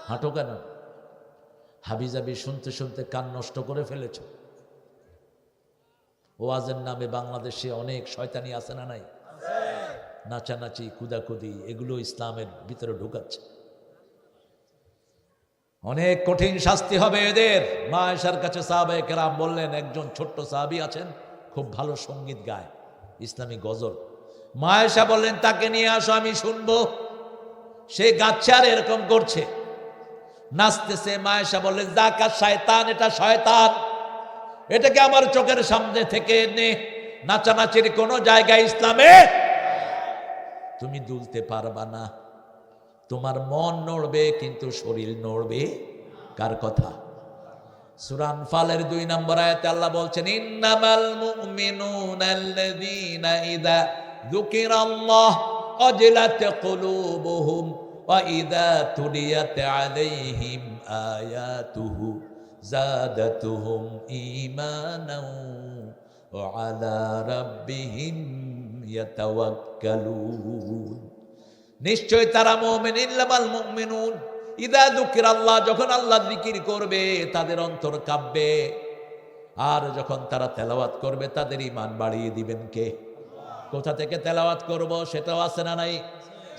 হাঁটো কেন? হাবিজাবি শুনতে শুনতে কান নষ্ট করে ফেলেছ। ওয়াজের নামে বাংলাদেশে অনেক শয়তানি আছে না নাই? নাচানাচি, কুদাকুদি, এগুলো ইসলামের ভিতরে ঢুকাচ্ছে। অনেক কঠিন শাস্তি হবে এদের। মা আয়েশার কাছে সাহাবায়ে কেরাম বললেন, একজন ছোট্ট সাহাবী আছেন, খুব ভালো সঙ্গীত গায়, ইসলামী গজল। মা আয়েশা বললেন, তাকে নিয়ে আসো, আমি শুনবো। সে গাচ্ছে আর এরকম করছে, নাচতেছে। মা আয়েশা বললেন, যাকা শয়তান, এটা শয়তান, এটাকে আমার চোখের সামনে থেকে নে। নাচানাচির কোনো জায়গায় ইসলামে। তুমি দুলতে পারবা না। তোমার মন নড়বে কিন্তু শরীর নড়বে কার কথা? সূরা আনফালের 2 নম্বর আয়াতে আল্লাহ বলছেন, ইন্নামাল মুমিনুনা আল্লাযীনা ইযা যুকিরাল্লাহ ওয়াজিলাত কুলুবুহুম ওয়া ইযা তুলিয়াত আলাইহিম আয়াতুহু যাদাতুহুম ঈমানাও ওয়া আলা রাব্বিহিম ইয়াতাওয়াক্কালুন। নিশ্চয় তারা মুমিন, ইন্নামাল মুমিনুন ইদা যুকিরাল্লাহ, যখন আল্লাহ জিকির করবে তাদের অন্তর কাঁপবে, আর যখন তারা তেলাওয়াত করবে তাদের ঈমান বাড়িয়ে দিবেন কে? কোথা থেকে তেলাওয়াত করব সেটাও আছে না নাই?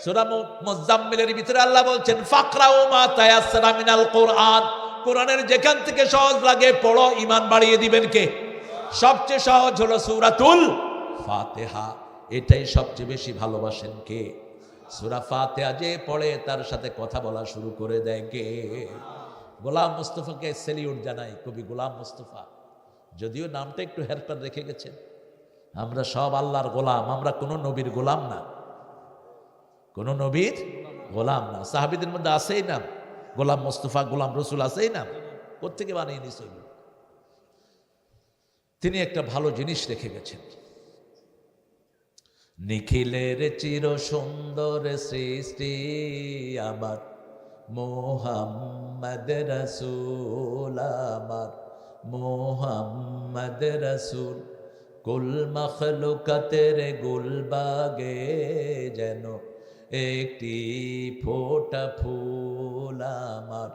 সূরা মুজাম্মিলের ভিতরে আল্লাহ বলছেন, ফাকরাউ মা তায়াসসারা মিনাল কুরআন, কোরআনের যেখান থেকে সহজ লাগে পড়ো, ঈমান বাড়িয়ে দিবেন কে? সবচেয়ে সহজ হলো সূরাতুল ফাতিহা, এটাই সবচেয়ে বেশি ভালোবাসেন কে? সূরা ফাতিহা যে পড়ে তার সাথে কথা বলা শুরু করে দেয় কে? গোলাম মুস্তাফাকে সেলিউট জানাই, কবি গোলাম মুস্তাফা। যদিও নামটা একটু হেরফের রেখে গেছেন, আমরা সব আল্লাহর গোলাম, আমরা কোনো নবীর গোলাম না, কোনো নবীর গোলাম না। সাহাবীদের মধ্যে আছেই নাম গোলাম মুস্তাফা, গোলাম রসুল, আছেই নাম, কোত্থেকে বানিয়ে নিছে? তিনি একটা ভালো জিনিস রেখে গেছেন, নিখিলের চির সুন্দর সৃষ্টি আমার মুহাম্মদ রাসূল, আমার মুহাম্মদ রাসূল, কুল মখলুকাতের গুলবাগে যেন একটি ফোঁটা ফুল, আমার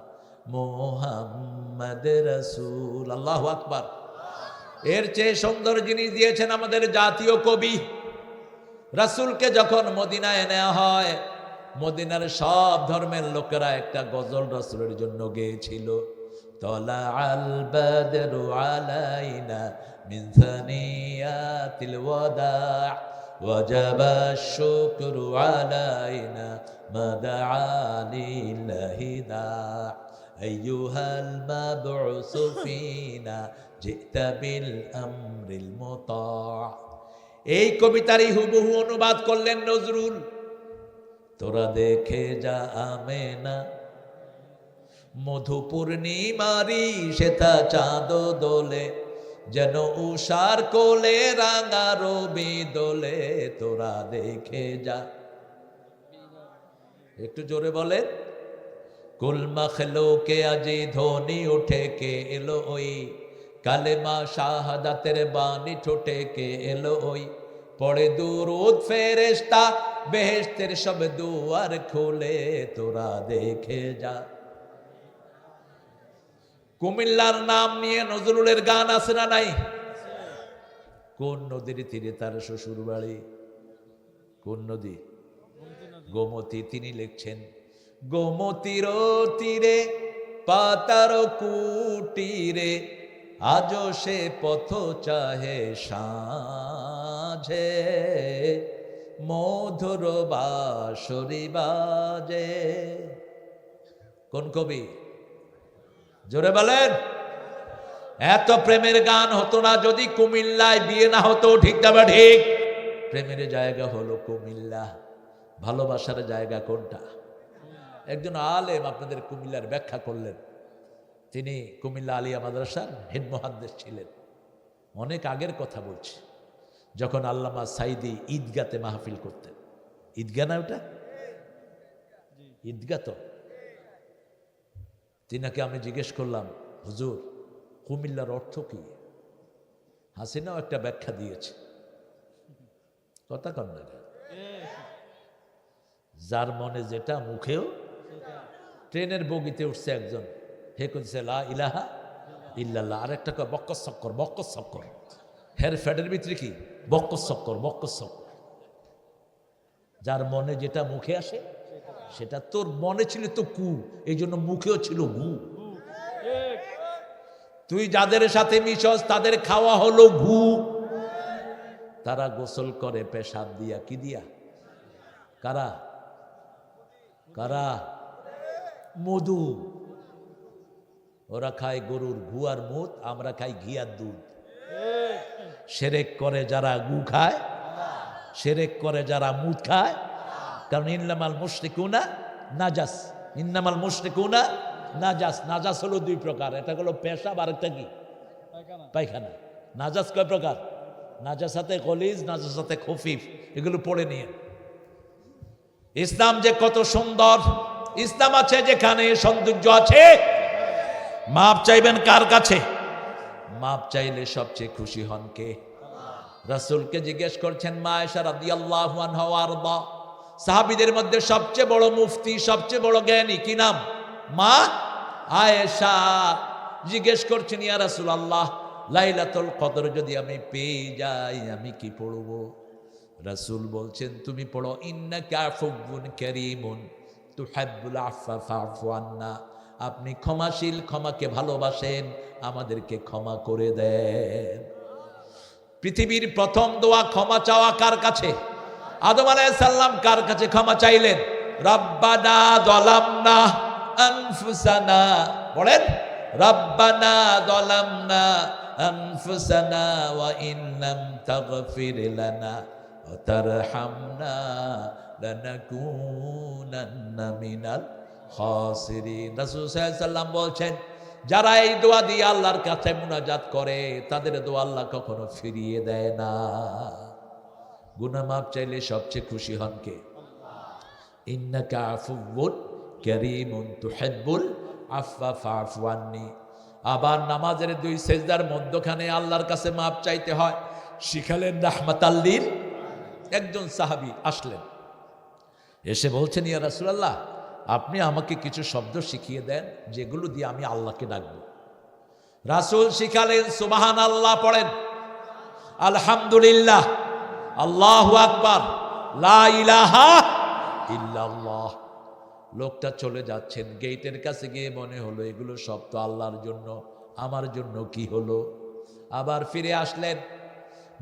মুহাম্মদ রাসূল। আল্লাহু আকবার। এর চেয়ে সুন্দর জিনিস দিয়েছেন আমাদের জাতীয় কবি। রাসূলকে যখন মদিনায় নেওয়া হয়, মদিনার সব ধর্মের লোকেরা একটা গজল রাসূলের জন্য গেয়েছিল, তলা আল বাদরু আলাইনা মিন সানিয়াতিল ওয়াদা ওয়াজাবা শুকরু আলাইনা মাদআ লিল্লাহি দা আইয়ুহাল মাবউসু ফিনা জিতা বিল আমরিল মুতা। এই কবিতারই হুবহু অনুবাদ করলেন নজরুল। তোরা দেখে যা আমেনা মধু পূর্ণিমারি সেথা চাঁদ দোলে, যেন উষার কোলে রাঙা রবি দোলে, তোরা দেখে যা। একটু জোরে বলেন। কুল মখলুকে আজি ধ্বনি উঠে কে এলো ওই, কালেমা শাহাদাতের বাণী ঠোঁটে কে এলো ওই, পড়ে দুরুদ ফেরেশতা বেহেশতের সব দুয়ার খুলে, তোরা দেখে যা। কুমিল্লার নাম নিয়ে নজরুলের গান আছে না নাই? কোন নদীর তীরে তার শ্বশুর বাড়ি? কোন নদী? গোমতী। তিনি লিখছেন, গোমতীর তীরে পাতার কুটিরে আজও সে পথ চাহে সাঁঝে, মধুর বাঁশরি বাজে। কোন কবি? জোরে বলেন। এত প্রেমের গান হতো না যদি কুমিল্লায় বিয়ে না হতো, ঠিক না বা ঠিক? প্রেমের জায়গা হলো কুমিল্লা, ভালোবাসার জায়গা কোনটা? একজন আলেম আপনাদের কুমিল্লার ব্যাখ্যা করলেন, তিনি কুমিল্লা আলিয়া মাদ্রাসার হেড মুহাদ্দিস ছিলেন। অনেক আগের কথা বলছি, যখন আল্লামা সাইদি ঈদগাতে মাহফিল করতেন। ঈদগা না ওটা? ঈদগা তো। তিনাকে আমি জিজ্ঞেস করলাম, হুজুর কুমিল্লার অর্থ কি? হাসিনাও একটা ব্যাখ্যা দিয়েছে, কথা কন না। যার মনে যেটা মুখেও। ট্রেনের বগিতে উঠছে একজন, হে কইছে লা ইলাহা ইল্লাল্লাহ, আরেকটা কয় বক্কস চক্কর, বক্কস চক্কর। হের ফ্যাটের ভিতরে কি? বক্কস চক্কর, বক্কস চক্কর। যার মনে যেটা মুখে আসে সেটা। তোর মনে ছিল তো কু, এই জন্য মুখেও ছিল ঘু। তুই যাদের সাথে মিশস তাদের খাওয়া হলো ঘু। তারা গোসল করে পেশাব দিয়া, কি দিয়া? কারা? কারা? মধু। ওরা খায় গরুর ঘু আর মুত, আমরা খাই ঘি আর দুধ। শিরক করে যারা গু খায়, শিরক করে যারা মুত খায়, কারণ ইন্নামাল মুশরিকুনা নাজাস, ইন্নামাল মুশরিকুনা নাজাস। নাজাস হলো দুই প্রকার, এটা হলো পেশাব আর একটা কি পায়খানা। নাজাস কয় প্রকার? নাজাসাতে গলিজ, নাজাসাতে খফিফ, এগুলো পড়ে নিয়ে। ইসলাম যে কত সুন্দর, ইসলাম আছে যেখানে সৌন্দর্য আছে। মাপ চাইবেন কার কাছে? মাপ চাইলে সবচেয়ে খুশি হন কে? রাসূলকে জিজ্ঞেস করছেন মা আয়েশা রাদিয়াল্লাহু আনহা ওয়া আরদা, সাহাবীদের মধ্যে সবচেয়ে বড় মুফতি, সবচেয়ে বড় জ্ঞানী কি নাম? মা আয়েশা। জিজ্ঞেস করছেন ইয়া রাসূলুল্লাহ, লাইলাতুল কদর যদি আমি পেয়ে যাই আমি কি পড়ব? রাসূল বলছেন তুমি পড়ো ইন্নাকা আফুউন কারীমুন তুহিব্বুল আফফা ফা'ফু আন্না। আপনি ক্ষমাশীল, ক্ষমাকে ভালোবাসেন, আমাদেরকে ক্ষমা করে দেন। পৃথিবীর প্রথম দোয়া ক্ষমা চাওয়া কার কাছে? আদম আলাইহিস সালাম কার কাছে ক্ষমা চাইলেন? রব্বানা যালামনা আনফুসানা, বলেন রব্বানা যালামনা আনফুসানা ওয়া ইন লাম তাগফির লানা ওয়া তারহামনা লানাকুনান্না মিনাল খাসিরিন। রাসূল সাল্লাল্লাহু আলাইহি ওয়াসাল্লাম বলছেন যারা এই দোয়া দিয়ে আল্লাহর কাছে মুনাজাত করে তাদের দোয়া আল্লাহ কখনো ফিরিয়ে দেয় না। গুনাহ মাফ চাইলে সবচেয়ে খুশি হন কে? ইন্নাকা আফুউন কারীমুন তুহিব্বুল আফফা ফা'ফু আন্নি। আবার নামাজের দুই সেজদার মধ্যখানে আল্লাহর কাছে মাপ চাইতে হয়, শিখালেন রাহমাতাল লিল। একজন সাহাবী আসলেন, এসে বলছেন ইয়া রাসূলুল্লাহ আপনি আমাকে কিছু শব্দ শিখিয়ে দেন যেগুলো দিয়ে আমি আল্লাহকে ডাকবো। রাসূল শিখালেন সুবহানাল্লাহ পড়েন, আলহামদুলিল্লাহ, আল্লাহু আকবার, লা ইলাহা ইল্লাল্লাহ। লোকটা চলে যাচ্ছেন, গেটের কাছে গিয়ে মনে হলো এগুলো সব তো আল্লাহর জন্য, আমার জন্য কি হলো? আবার ফিরে আসলেন,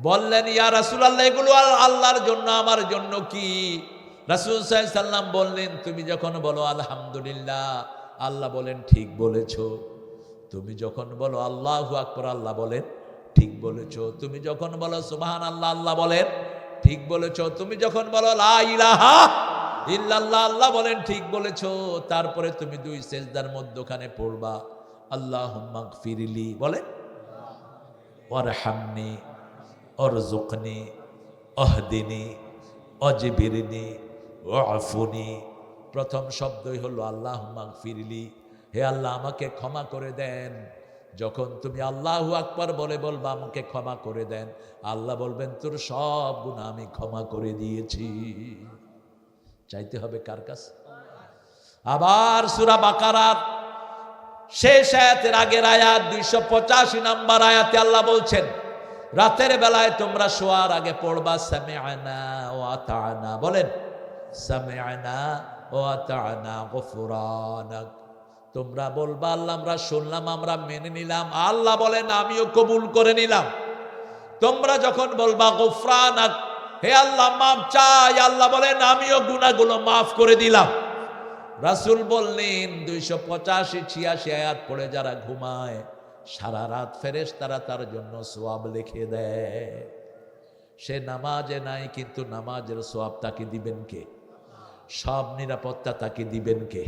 বললেন ইয়া রাসূলুল্লাহ এগুলো আল্লাহর জন্য, আমার জন্য কি? রাসূল সাল্লাল্লাহু আলাইহি সাল্লাম বললেন তুমি যখন বলো আলহামদুলিল্লাহ আল্লাহ বলেন ঠিক বলেছো, তুমি যখন বলো আল্লাহু আকবার আল্লাহ বলেন ঠিক বলেছো, তুমি যখন বলো সুবহানাল্লাহ আল্লাহ বলেন ঠিক বলেছো, তুমি যখন বলো লা ইলাহা ইল্লাল্লাহ আল্লাহ বলেন ঠিক বলেছো। তারপরে তুমি দুই সেজদার মধ্যখানে পড়বা আল্লাহুম্মা গফিরলি, বলে ওয়ারহামনি ওয়ারযুকনি ওয়াহদিনি ওয়াজবিরনি ওয়াফুনি। প্রথম শব্দই হলো আল্লাহুম্মা গফিরলি, হে আল্লাহ আমাকে ক্ষমা করে দেন। যখন তুমি আল্লাহু আকবার বলে বলবা আমাকে ক্ষমা করে দেন, আল্লাহ বলবেন তোর সব গুনাহ আমি ক্ষমা করে দিয়েছি। চাইতে হবে কার কাছে? আবার সূরা বাকারার শেষ আয়াতের আগের আয়াত 285 নম্বর আয়াতে আল্লাহ বলছেন রাতের বেলায় তোমরা শোয়ার আগে পড়বা সামি'না ওয়া আতা'না, বলেন সামি'না ওয়া আতা'না গফরানাক। তোমরা বলবা আল্লাহ আমরা শুনলাম, আমরা মেনে নিলাম, আল্লাহ বলেন আমিও কবুল করে নিলাম। তোমরা যখন বলবা গফরানাক, হে আল্লাহ মাফ চাই, আল্লাহ বলেন আমিও গুনাহগুলো মাফ করে দিলাম। রাসূল বললেন 285-86 আয়াত পড়ে যারা ঘুমায় সারা রাত ফেরেশতারা তার জন্য সওয়াব লিখে দেয়। সে নামাজে নাই কিন্তু নামাজের সওয়াব তাকে দিবেন কে? সব নিরাপত্তা তাকে দিবেন কে?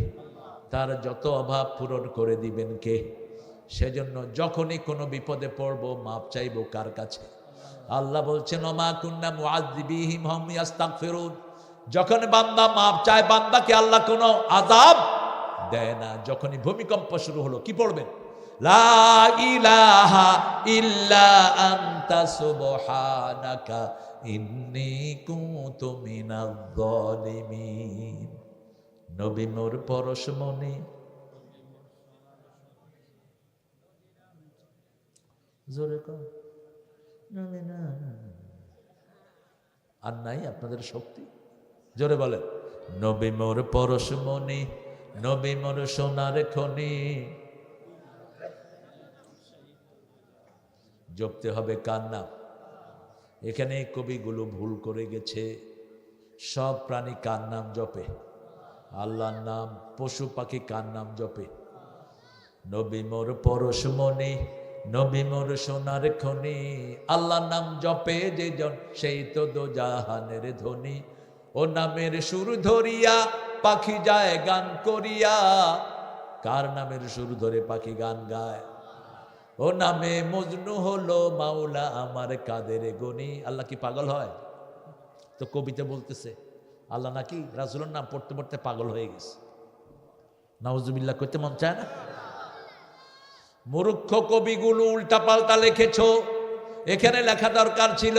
তার যত অভাব পূরণ করে দিবেন কে? সেজন্য যখনই কোনো বিপদে পড়বো মাপ চাইবো কার কাছে? আল্লাহ বলছেন ওমা কুন্না মুআযযিবিহিম হুম ইস্তাগফিরুন। যখন বান্দা মাপ চায় বান্দাকে আল্লাহ কোনো আযাব দেয় না। যখনই ভূমিকম্প শুরু হলো কি পড়বেন? লা ইলাহা ইল্লা আনতা সুবহানাকা ইন্নী কুনতু মিনাজ জালিমিন। নবী মোর পরশমণি, জোরে কর, আর নাই আপনাদের শক্তি, জোরে বলেন নবী মোর পরশমণি, নবী মোর সোনার খনি। জপতে হবে কার নাম? এখানে কবিগুলো ভুল করে গেছে। সব প্রাণী কার নাম জপে? আল্লাহর নাম। পশু পাখি কার নাম জপে? নবী মোর পরশমণি, নবী মোর সোনার খনি। আল্লাহর নাম জপে যে জন সেই তো দোজাহানের ধনী। ও নামের সুর ধরিয়া পাখি যায় গান করিয়া। কার নামের সুর ধরে পাখি গান গায়? ও নামে মজনু হলো মাওলা আমার কাদের গনি। আল্লাহ কি পাগল হয়? তো কবিতা বলতেছে আল্লাহ নাকি রাসূলের নাম পড়তে পড়তে পাগল হয়ে গেছে। নাউজুবিল্লাহ করতে মন চায় না? মূর্খ কবিগুলো উল্টা পাল্টা লিখেছো। এখানে লেখা দরকার ছিল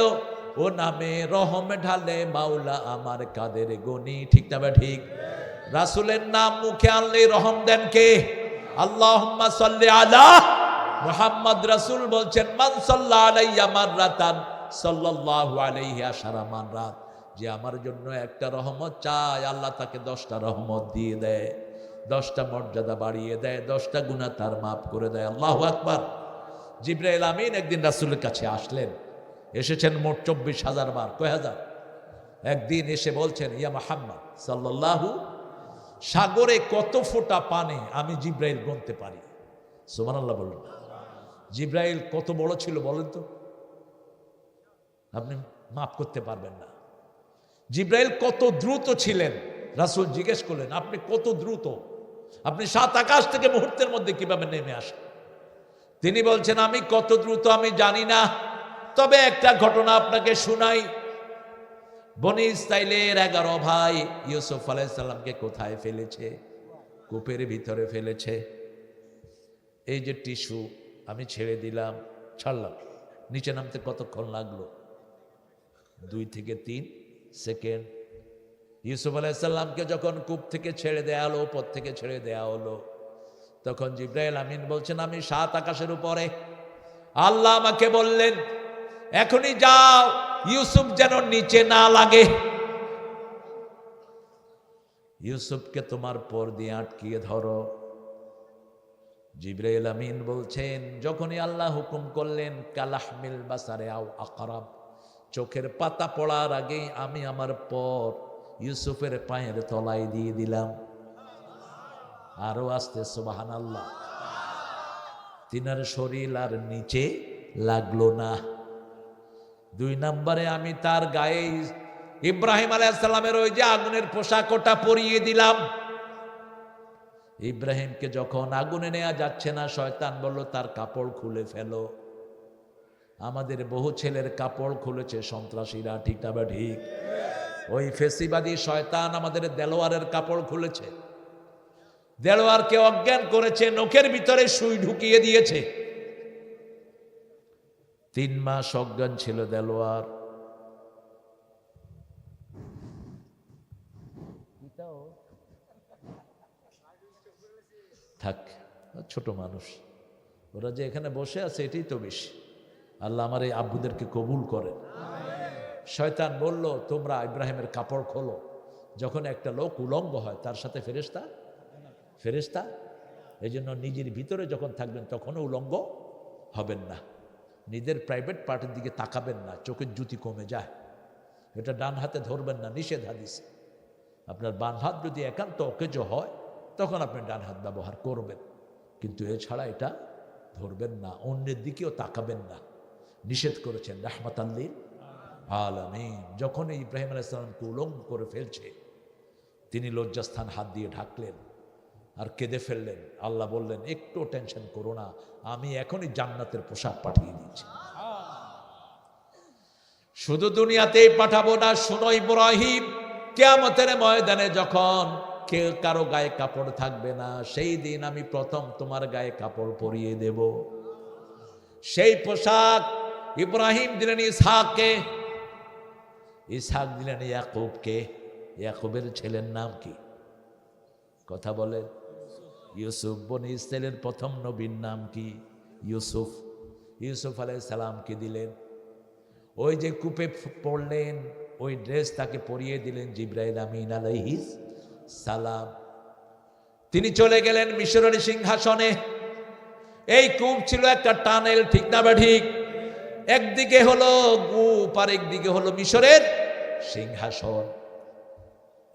ও নামে রহম ঢালে মাওলা আমার কাদের গনি। ঠিক না বা ঠিক? রাসূলের নাম মুখে আনলে রহম দেন কে? আল্লাহুম্মা সাল্লি আলা মুহাম্মদ। রাসূল বলছেন মান সাল্লা আলাইয়া মাররাতান সাল্লাল্লাহু আলাইহি আশারা মাররাত। যে আমার জন্য একটা রহমত চায় আল্লাহ তাকে 10টা রহমত দিয়ে দেয়, 10টা মর্যাদা বাড়িয়ে দেয়, 10টা গুনাহ তার মাফ করে দেয়। আল্লাহু আকবার। জিবরাইল আমিন একদিন রাসূলের কাছে আসলেন। এসেছেন মোট 24,000 বার। কয় হাজার? একদিন এসে বলছেন ইয়া মুহাম্মদ সাল্লাল্লাহু, সাগরে কত ফোঁটা পানি আমি জিবরাইল গুনতে পারি। সুবহানাল্লাহ বলুন। জিবরাইল কত বড় ছিল বলেন তো? আপনি মাফ করতে পারবেন না। জিবরাইল কত দ্রুত ছিলেন? রাসূল জিজ্ঞেস করলেন আপনি কত দ্রুত? আপনি 7 আকাশ থেকে মুহূর্তের মধ্যে কিভাবে নেমে আসেন? তিনি বলছেন আমি কত দ্রুত আমি জানি না, তবে একটা ঘটনা আপনাকে শুনাই। বনি ইসরাইলের 11 ভাই ইউসুফ আলাইহিস সালামকে কোথায় ফেলেছে? কূপের ভিতরে ফেলেছে। এই যে টিস্যু আমি ছেড়ে দিলাম, ছাড়লাম, নিচে নামতে কতক্ষণ লাগলো? 2 থেকে 3 সেকেন্ড। ইউসুফ আলাইহিস সালামকে যখন কূপ থেকে ছেড়ে দেয়া হলো, উপর থেকে ছেড়ে দেয়া হলো, তখন জিবরাইল আমিন বলছেন আমি 7 আকাশের উপরে। আল্লাহ আমাকে বললেন এখনই যাও, ইউসুফ যেন নিচে না লাগে। ইউসুফকে তোমার পর দিয়ে আটকিয়ে ধরো। জিবরাইল আমিন বলছেন যখনই আল্লাহ হুকুম করলেন কালাহমিল বাসারে আও আকরাব, চোখের পাতা পড়ার আগেই আমি আমার পর ইউসুফের পায়ের তলায় দিয়ে দিলাম। আরো আস্তে সুবহানাল্লাহ। তিনার শরীর আর নিচে লাগলো না। 2 নম্বরে আমি তার গায়ে ইব্রাহিম আলাইহিস সালামের ওই যে আগুনের পোশাক ওটা পরিয়ে দিলাম। ইব্রাহিমকে যখন আগুনে নেওয়া যাচ্ছে না, শয়তান বলল তার কাপড় খুলে ফেলো। আমাদের বহু ছেলের কাপড় খুলেছে সন্ত্রাসীরা। ঠিক না বা ঠিক? ওই ফেসিবাদী শয়তান আমাদের দেলোয়ারের কাপড় খুলেছে, দেলোয়ারকে অজ্ঞান করেছে, নখের ভিতরে সুই ঢুকিয়ে দিয়েছে। 3 মাস অজ্ঞান ছিল দেলোয়ার। থাক, ছোট মানুষ, ওরা যে এখানে বসে আছে এটাই তো বেশি। আল্লাহ আমার এই আব্বুদেরকে কবুল করেন। শয়তান বলল তোমরা ইব্রাহিমের কাপড় খোলো। যখন একটা লোক উলঙ্গ হয় তার সাথে ফেরেশতা, এই জন্য নিজের ভিতরে যখন থাকবেন তখনও উলঙ্গ হবেন না। নিজের প্রাইভেট পার্টির দিকে তাকাবেন না, চোখের জ্যোতি কমে যায়। এটা ডান হাতে ধরবেন না, নিষেধ হাদিসে। আপনার বাম হাত যদি একান্ত অকেজ হয় তখন আপনি ডান হাত ব্যবহার করবেন, কিন্তু এছাড়া এটা ধরবেন না। অন্যের দিকেও তাকাবেন না, নিষেধ করেছেন রাহমাতাল লিল আলামিন। যখন ইব্রাহিম আলাইহিস সালামকে উলঙ্গ করে ফেলছে, তিনি লজ্জাস্থান হাত দিয়ে ঢাকলেন আর কেঁদে ফেললেন। আল্লাহ বললেন একটু টেনশন করো না, আমি এখনই জান্নাতের পোশাক পাঠিয়ে দিচ্ছি। শুধু দুনিয়াতেই পাঠাবো না, শুনো ইব্রাহিম, কিয়ামতের ময়দানে যখন কেউ কারো গায়ে কাপড় থাকবে না, সেই দিন আমি প্রথম তোমার গায়ে কাপড় পরিয়ে দেব। সেই পোশাক ইব্রাহিম দিলেন ইসহাককে, ইসহাক দিলেন ইয়াকুবকে। ইয়াকুবের ছেলের নাম কি? কথা বলেন। ইউসুফ। বনি ইসরাইলের প্রথম নবীর নাম কি? ইউসুফ। ইউসুফ আলাইহিস সালামকে দিলেন। ওই যে কূপে পড়লেন ওই ড্রেস তাকে পরিয়ে দিলেন জিবরাইল আমিন আলাইহিস সালাম। তিনি চলে গেলেন মিশরের সিংহাসনে। এই কূপ ছিল একটা টানেল। ঠিক না বা ঠিক? একদিকে হলো কূপ আর একদিকে হলো মিশরের সিংহাসন।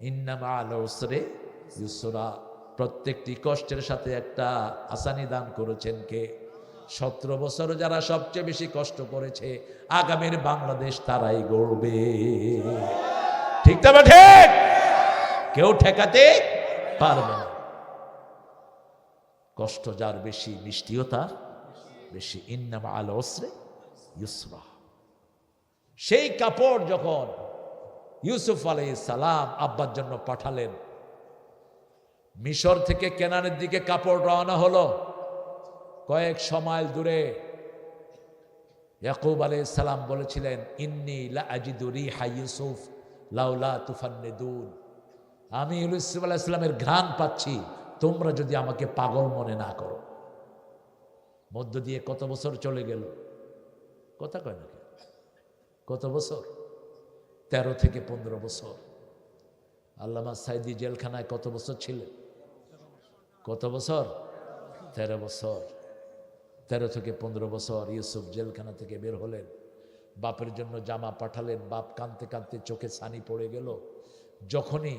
ইন্না মা'আল উসরি ইউসরা। প্রত্যেকটি কষ্টের সাথে একটা আসানি দান করেছেন কে? 17 বছর যারা সবচেয়ে বেশি কষ্ট করেছে, আগামীর বাংলাদেশ তারাই গড়বে। ঠিক তবে ঠিক, কেউ ঠেকাতে পারবে না। কষ্ট যার বেশি, মিষ্টিও তার বেশি। ইন্না মাআল উসরি ইউসরা। সেই কাপড় যখন ইউসুফ আলাইহিস সালাম আব্বার জন্য পাঠালেন, মিশর থেকে কেনানের দিকে কাপড় রওনা হলো। কয়েক মাইল দূরে ইয়াকুব আলাইহিস সালাম বলেছিলেন, ইন্নী লা আজিদু রিহা ইউসুফ লাউলা তুফান্নিদুন। আমি ইউসুফ আলাইহিস সালামের ঘ্রাণ পাচ্ছি, তোমরা যদি আমাকে পাগল মনে না করো। মধ্য দিয়ে কত বছর চলে গেল, কথা কয় নাকি? কত বছর? 13 থেকে 15 বছর। আল্লামা সাইদি জেলখানায় কত বছর ছিলেন? কত বছর? 13 বছর। 13 থেকে 15 বছর ইউসুফ জেলখানা থেকে বের হলেন। বাপের জন্য জামা পাঠালেন। বাপ কাঁদতে কাঁদতে চোখে ছানি পড়ে গেল। যখনই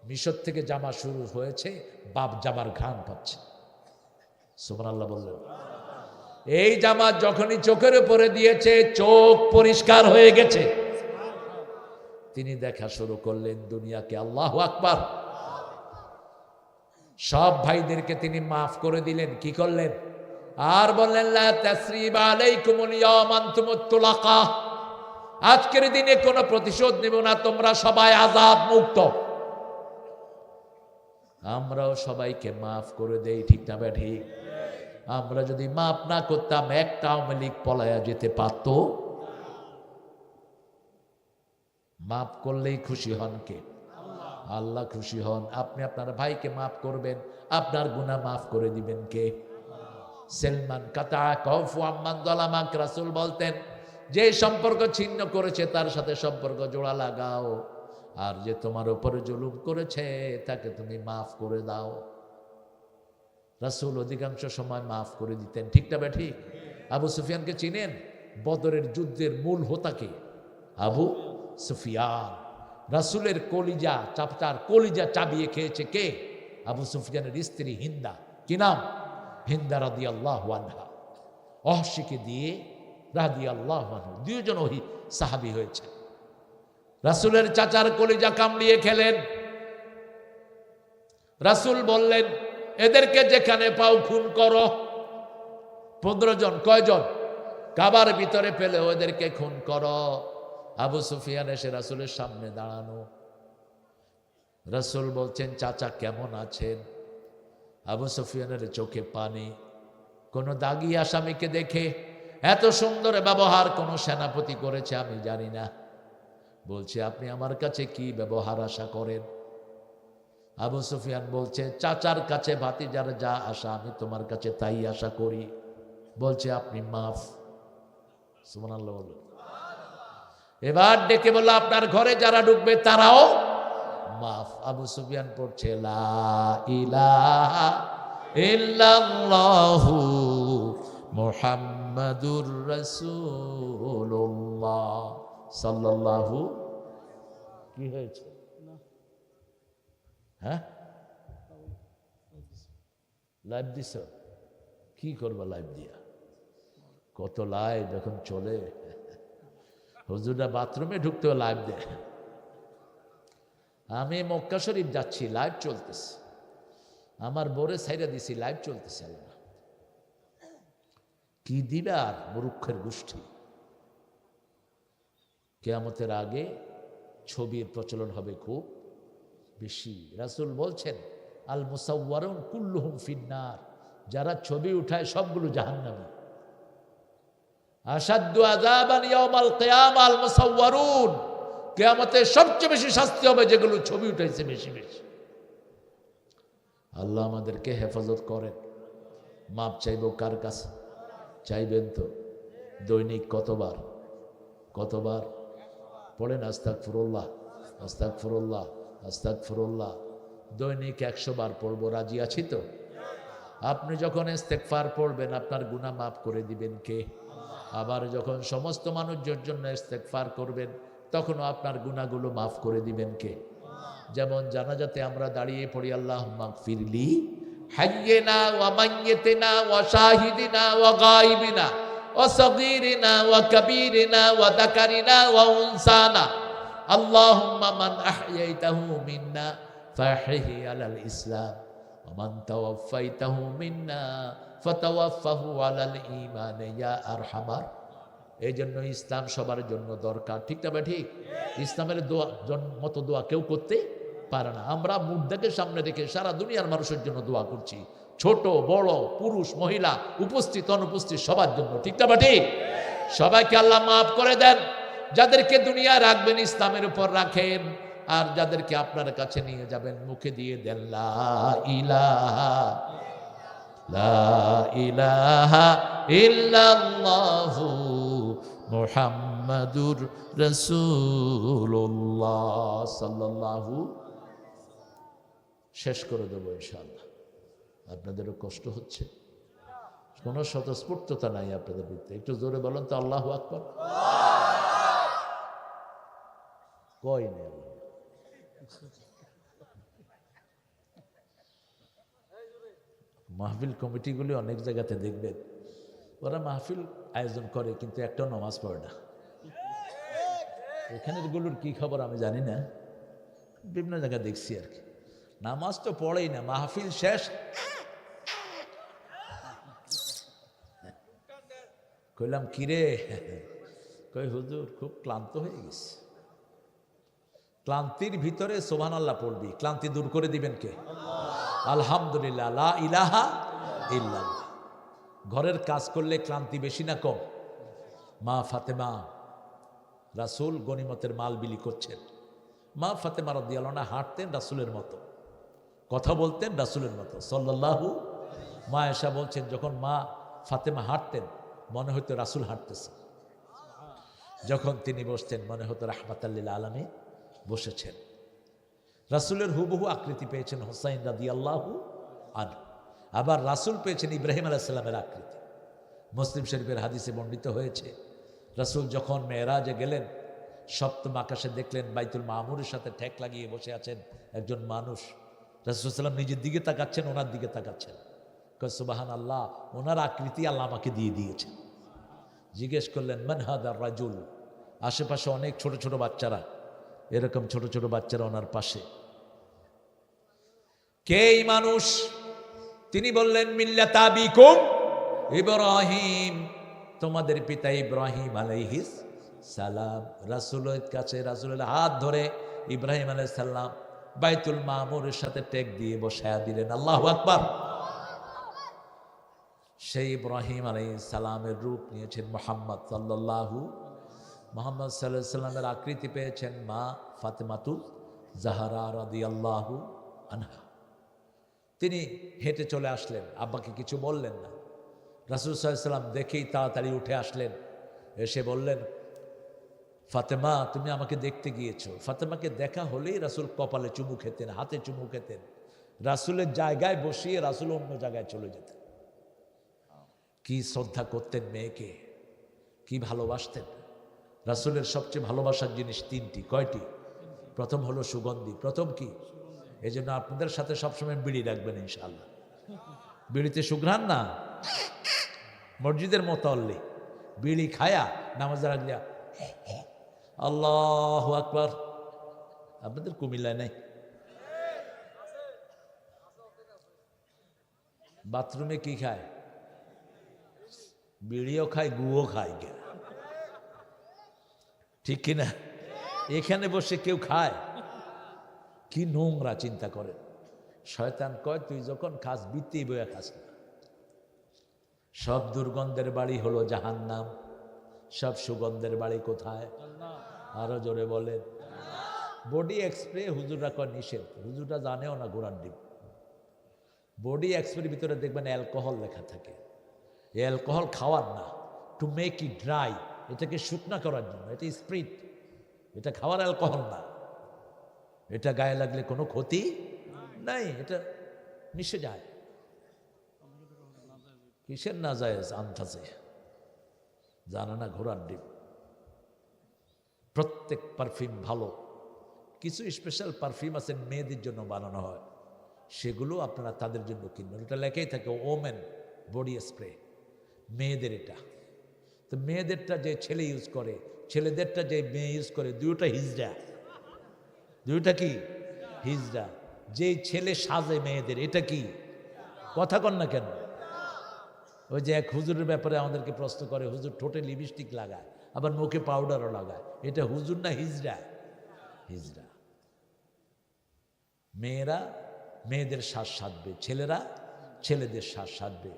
মিশর থেকে জামা শুরু হয়েছে, বাপ জামার ঘ্রাণ পাচ্ছে। সুবহানাল্লাহ বললেন। এই জামা যখনই চোখের উপরে দিয়েছে, চোখ পরিষ্কার হয়ে গেছে। তিনি দেখা শুরু করলেন দুনিয়াকে। আল্লাহু আকবার। সব ভাইদেরকে তিনি মাফ করে দিলেন। কি করলেন? আর বললেন, লা তাসরিবা আলাইকুমুল ইয়াওমা আনতুমুত তুলাকা। আজকের দিনে কোনো প্রতিশোধ নেব না, তোমরা সবাই আজাদ, মুক্ত। আমরাও সবাইকে মাফ করে দেই, ঠিক না ঠিক? আমরা যদি মাফ না করতাম, একটা আওয়ামী লীগ পলায়া যেতে পারত। মাফ করলেই খুশি হন কে? আল্লাহ খুশি হন। আপনি আপনার ভাইকে মাফ করবেন, আপনার গুনাহ মাফ করে দিবেন কে? সালমান কাতা কফু আম্মান যালামাক। রাসূল বলতেন, যে সম্পর্ক ছিন্ন করেছে তার সাথে সম্পর্ক জোড়া লাগাও, আর যে তোমার উপরে জুলুম করেছে তাকে তুমি মাফ করে দাও। রাসূল অধিকাংশ সময় মাফ করে দিতেন, ঠিক না ঠিক? আবু সুফিয়ানকে চিনেন? বদরের যুদ্ধের মূল হোতাকে আবু সুফিয়ান। রাসূলের কলিজা, চাপটার কলিজা চাবিয়ে খেয়েছে কে? আবু সুফিয়ানের স্ত্রী হিন্দা। কি নাম? হিন্দা রাদিয়াল্লাহু আনহা। অহশিকে দিয়ে রাদিয়াল্লাহু আনহু, দুইজন ওই সাহাবী হয়েছে। রাসূলের চাচার কলিজা কামড়িয়ে খেলেন। রাসূল বললেন, এদেরকে যেখানে পাও খুন করো। 15 জন। কয়জন? কাবার ভিতরে পেলে ওদেরকে খুন করো। আবু সুফিয়ান এসে রাসূলের সামনে দাঁড়ানো। রাসূল বলছেন, চাচা কেমন আছেন? আবু সুফিয়ানের চোখে পানি। কোন দাগি আসামিকে দেখে এত সুন্দর ব্যবহার কোন সেনাপতি করেছে আমি জানি না। বলছে, আপনি আমার কাছে কি ব্যবহার আশা করেন? আবু সুফিয়ান বলছে, চাচার কাছে ভাতিজার যা আশা আমি তোমার কাছে তাই আশা করি। বলছে, আপনি মাফ। সুবহানাল্লাহ বলুন। এবার ডেকে বলল, আপনার ঘরে যারা ঢুকবে তারাও মাফ। আবু সুফিয়ান পড়ছে, লা ইলাহা ইল্লাল্লাহু মুহাম্মাদুর রাসূলুল্লাহ সাল্লাল্লাহু। কি হয়েছে? হ্যাঁ, লাইভ দিছ? কি করবা লাইভ দিয়া? কত লাইভ এখন চলে। হুজুররা বাথরুমে ঢুকতেও লাইভ দেয়। আমি মক্কা শরীফ যাচ্ছি, লাইভ চলতেছে। আমার বোরে সাইরা দিছি, লাইভ চলতেছে। কি দিবে আর মূর্খের গোষ্ঠী। কিয়ামতের আগে ছবির প্রচলন হবে খুব বেশি। রাসূল বলছেন, আল মুসাওয়ারুন কুল্লুহুম ফিন্নার। যারা ছবি উঠায় সবগুলো জাহান্নামী। আশাদ্দু আযাবান ইয়াউমাল কিয়ামা আল মুসাওয়ারুন। কিয়ামতে সবচেয়ে বেশি শাস্তি হবে যেগুলো ছবি উঠাইছে বেশি বেশি। আল্লাহ আমাদেরকে হেফাজত করেন। মাপ চাইব কার কাছে? চাইবেন তো? দৈনিক কতবার? কতবার পড়েন? আস্তাগফিরুল্লাহ, আস্তাগফিরুল্লাহ, আস্তাগফিরুল্লাহ। দৈনিক 100 বার পড়বো। রাজি আছি তো? আপনি যখন ইস্তেগফার পড়বেন, আপনার গুনাহ মাফ করে দিবেন কে? আবার যখন সমস্ত মানুষের জন্য ইস্তেগফার করবেন, তখনও আপনার গুনাহগুলো মাফ করে দিবেন কে? যেমন জানাজাতে আমরা দাঁড়িয়ে পড়ি, আল্লাহুম্মা গফিরলি হাইয়িনা ওয়া মাইয়িতিনা ওয়া শাহিদিনা ওয়া গায়িবিনা ওয়া সগীরিনা ওয়া কাবীরিনা ওয়া যাকারিনা ওয়া উনসানা। আল্লাহুম্মা মান আহইয়াইতাহু মিন্না ফাহইহি আলাল ইসলাম ওয়া মান তাওয়াফফাইতাহু মিন্না ফাতাওয়াফফাহু আলাল ঈমান ইয়া আরহামার। এই জন্য ইসলাম সবার জন্য দরকার, ঠিক না বা ঠিক? ইসলামের দোয়া মতো দোয়া কেউ করতে পারে না। আমরা মুর্দাকে সামনে রেখে সারা দুনিয়ার মানুষের জন্য দোয়া করছি, ছোট বড়, পুরুষ মহিলা, উপস্থিত অনুপস্থিত সবার জন্য, ঠিক না বা ঠিক? সবাইকে আল্লাহ মাফ করে দেন। যাদেরকে দুনিয়ায় রাখবেন ইসলামের উপর রাখেন, আর যাদেরকে আপনার কাছে নিয়ে যাবেন মুখে দিয়ে দেন লা ইলাহা লা ইলাহা ইল্লাল্লাহু মুহাম্মাদুর রাসূলুল্লাহ সাল্লাল্লাহু। শেষ করে দেবো ইনশাআল্লাহ। আপনাদেরও কষ্ট হচ্ছে, কোনো স্বতঃস্ফূর্ততা নাই আপনাদের ভিতরে। একটু জোরে বলেন তো আল্লাহু আকবার। কই নেই মাহফিল কমিটিগুলি অনেক জায়গাতে দেখবেন, ওরা মাহফিল আয়োজন করে কিন্তু একটাও নামাজ পড়ে না। এখানের গুলোর কি খবর আমি জানি না, বিভিন্ন জায়গায় দেখছি আর কি। নামাজ তো পড়েই না, মাহফিল শেষ কইলাম কিরে, কই হুজুর খুব ক্লান্ত হয়ে গেছে। ক্লান্তির ভিতরে সুবহানাল্লাহ পড়বি, ক্লান্তি দূর করে দিবেন কে? আলহামদুলিল্লাহ, লা ইলাহা ইল্লাল্লাহ। ঘরের কাজ করলে ক্লান্তি বেশি না কম? মা ফাতেমা, রাসূল গনিমতের মাল বিলি করছেন, মা ফাতেমা রাদিয়াল্লাহু আনহা হাঁটতেন রাসূলের মতো, কথা বলতেন রাসূলের মতো সাল্লাল্লাহু। মা আয়েশা বলছেন যখন মা ফাতেমা হাঁটতেন মনে হতো রাসূল হাঁটতেছে, যখন তিনি বসতেন মনে হতো রাহমাতাল লিল আলামিন বসেছেন। রাসূলের হুবহু আকৃতি পেয়েছেন হুসাইন রাদিয়াল্লাহু আনহু, আবার রাসূল পেয়েছেন ইব্রাহিম আলাইহিস সালামের আকৃতি। মুসলিম শরীফের হাদিসে বর্ণিত হয়েছে, রাসূল যখন মেরাজে গেলেন সপ্তম আকাশে দেখলেন বাইতুল মামুরের সাথে ঠেক লাগিয়ে বসে আছেন একজন মানুষ। রাসূল সাল্লাল্লাহু নিজের দিকে তাকাচ্ছেন, ওনার দিকে তাকাচ্ছেন, কয় সুবহানাল্লাহ, ওনার আকৃতি আল্লাহ আমাকে দিয়ে দিয়েছেন। জিজ্ঞেস করলেন মান হাদার রাজুল, আশেপাশে অনেক ছোট ছোট বাচ্চারা, এরকম ছোট ছোট বাচ্চারা ওনার পাশে, কে এই মানুষ? তিনি বললেন মিল্লাত আবিকুম ইব্রাহিম, তোমাদের পিতা ইব্রাহিম আলাইহিস সালাম। রাসূলের কাছে রাসূলের হাত ধরে ইব্রাহিম আলাইহিস সালাম বাইতুল মামুরের সাথে টেক দিয়ে বসায়া দিলেন। আল্লাহু আকবার। সেই ইব্রাহিম আলাইহিস সালামের রূপ নিয়েছেন মুহাম্মদ সাল্লাল্লাহু, মুহাম্মদ সাল্লাল্লাহু আলাইহি সাল্লামের আকৃতি পেয়েছেন মা ফাতেমাতুল জাহরা রাদিয়াল্লাহু আনহা। তিনি হেঁটে চলে আসলেন, আব্বাকে কিছু বললেন না। রাসূল সাল্লাল্লাহু আলাইহি সাল্লাম দেখেই তাড়াতাড়ি উঠে আসলেন, এসে বললেন ফাতেমা তুমি আমাকে দেখতে গিয়েছো। ফাতেমাকে দেখা হলেই রাসূল কপালে চুমু খেতেন, হাতে চুমু খেতেন, রাসূলের জায়গায় বসিয়ে রাসূল অন্য জায়গায় চলে যেতেন। কি শ্রদ্ধা করতেন মেয়েকে, কি ভালোবাসতেন। রাসূলের সবচেয়ে ভালোবাসার জিনিস তিনটি। কয়টি? প্রথম হলো সুগন্ধি। প্রথম কি? এই জন্য আপনাদের সাথে সবসময় বিড়ি রাখবেন ইনশাআল্লাহ। বিড়িতে সুঘ্রাণ না, মসজিদের মতো অল্লি বিড়ি খায়া নামাজে রাখলিয়া আল্লাহু আকবার। আপনাদের কুমিল্লায় নাই? বাথরুমে কি খায়? বিড়িও খায়, গুও খায়, ঠিক কিনা? এখানে বসে কেউ খায়? কি নোংরা চিন্তা করেন। শয়তান কয় তুই যখন খাস বৃত্তি বইয়া খাস না। সব দুর্গন্ধের বাড়ি হলো জাহান্নাম, সব সুগন্ধের বাড়ি কোথায়? আরো জোরে বলেন। বডি এক্সপ্রে হুজুররা কয় নিষেধ, হুজুররা জানেও না ঘোড়ার ডিম। বডি এক্সপ্রের ভিতরে দেখবেন অ্যালকোহল লেখা থাকে। এই অ্যালকোহল খাওয়ার না, টু মেক ইট ড্রাই, এটাকে শুকনা করার জন্য। এটা স্প্রিট, এটা খাওয়ার অ্যালকোহল না। এটা গায়ে লাগলে কোনো ক্ষতি নাই, এটা মিশে যায়। কিসের না যায় আনতাছে জানা না, ঘোড়ার ডিম। প্রত্যেক পারফিউম ভালো, কিছু স্পেশাল পারফিউম আছে মেয়েদের জন্য বানানো হয়, সেগুলো আপনারা তাদের জন্য কিনবেন। এটা লেখাই থাকে ওমেন বডি স্প্রে, মেয়েদের এটা। তো মেয়েদেরটা যে ছেলে ইউজ করে, ছেলেদেরটা যে মেয়ে ইউজ করে, দুটোটা হিজড়া। দুইটা কি? হিজড়া। যেই ছেলে সাজে মেয়েদের, এটা কি? কথা কন না কেন? ওই যে এক হুজুরের ব্যাপারে আমাদেরকে প্রশ্ন করে, হুজুর ঠোঁটে লিপস্টিক লাগায়, আবার মুখে পাউডারও লাগায়, এটা হুজুর না হিজড়া? হিজড়া। মেয়েরা মেয়েদের শ্বাস সাধবে, ছেলেরা ছেলেদের শ্বাস সাধবে।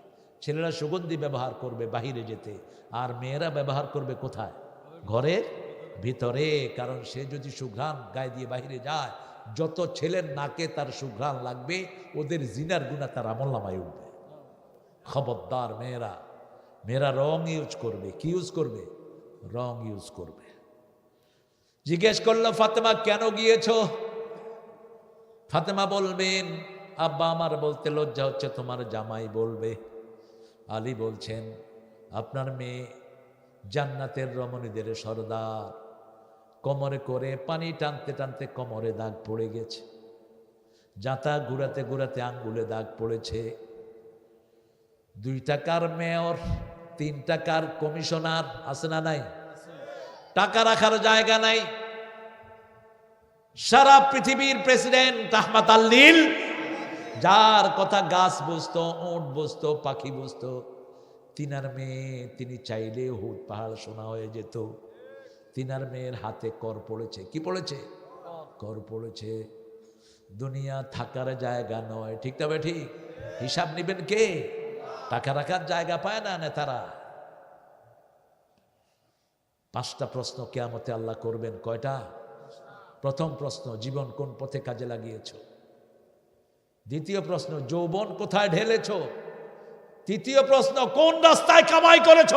ছেলেরা সুগন্ধি ব্যবহার করবে বাহিরে যেতে, আর মেয়েরা ব্যবহার করবে কোথায়? ঘরের ভিতরে। কারণ সে যদি সুঘ্রাণ গায়ে দিয়ে বাহিরে যায়, যত ছেলের নাকে তার সুঘ্রাণ লাগবে, ওদের জিনার গুনাহ তার আমলনামায় উঠবে। খবরদার মেয়েরা, মেয়েরা রং ইউজ করবে। কি ইউজ করবে? রং ইউজ করবে। জিজ্ঞেস করলো, ফাতেমা কেন গিয়েছো? ফাতেমা বলবেন, আব্বা আমার বলতে লজ্জা হচ্ছে, তোমার জামাই বলবে। আলী বলছেন, আপনার মেয়ে জান্নাতের রমণীদের সর্দার, কোমরে করে পানি টানতে টানতে কোমরে দাগ পড়ে গেছে, জাঁতা ঘুরাতে ঘুরাতে আঙ্গুলে দাগ পড়েছে। 2 টাকার মেয়র, 3 টাকার কমিশনার আছে না নাই? টাকা রাখার জায়গা নাই। সারা পৃথিবীর প্রেসিডেন্ট রাহমাতাল লিল, যার কথা গাছ বুঝতো, ওট বুঝতো, পাখি বুঝতো, তিনার মেয়ে, তিনি চাইলে হুট পাহাড় সোনা হয়ে যেত। তিনার মেয়ের হাতে কর পড়েছে। কি পড়েছে? কর পড়েছে। দুনিয়া থাকার জায়গা নয়, ঠিক তবে ঠিক। হিসাব নিবেন কে? টাকা রাখার জায়গা পায় না নেতারা। 5টা প্রশ্ন কিয়ামতে আল্লাহ করবেন। কয়টা? প্রথম প্রশ্ন, জীবন কোন পথে কাজে লাগিয়েছ? দ্বিতীয় প্রশ্ন, যৌবন কোথায় ঢেলেছ? তৃতীয় প্রশ্ন, কোন রাস্তায় কামাই করেছ?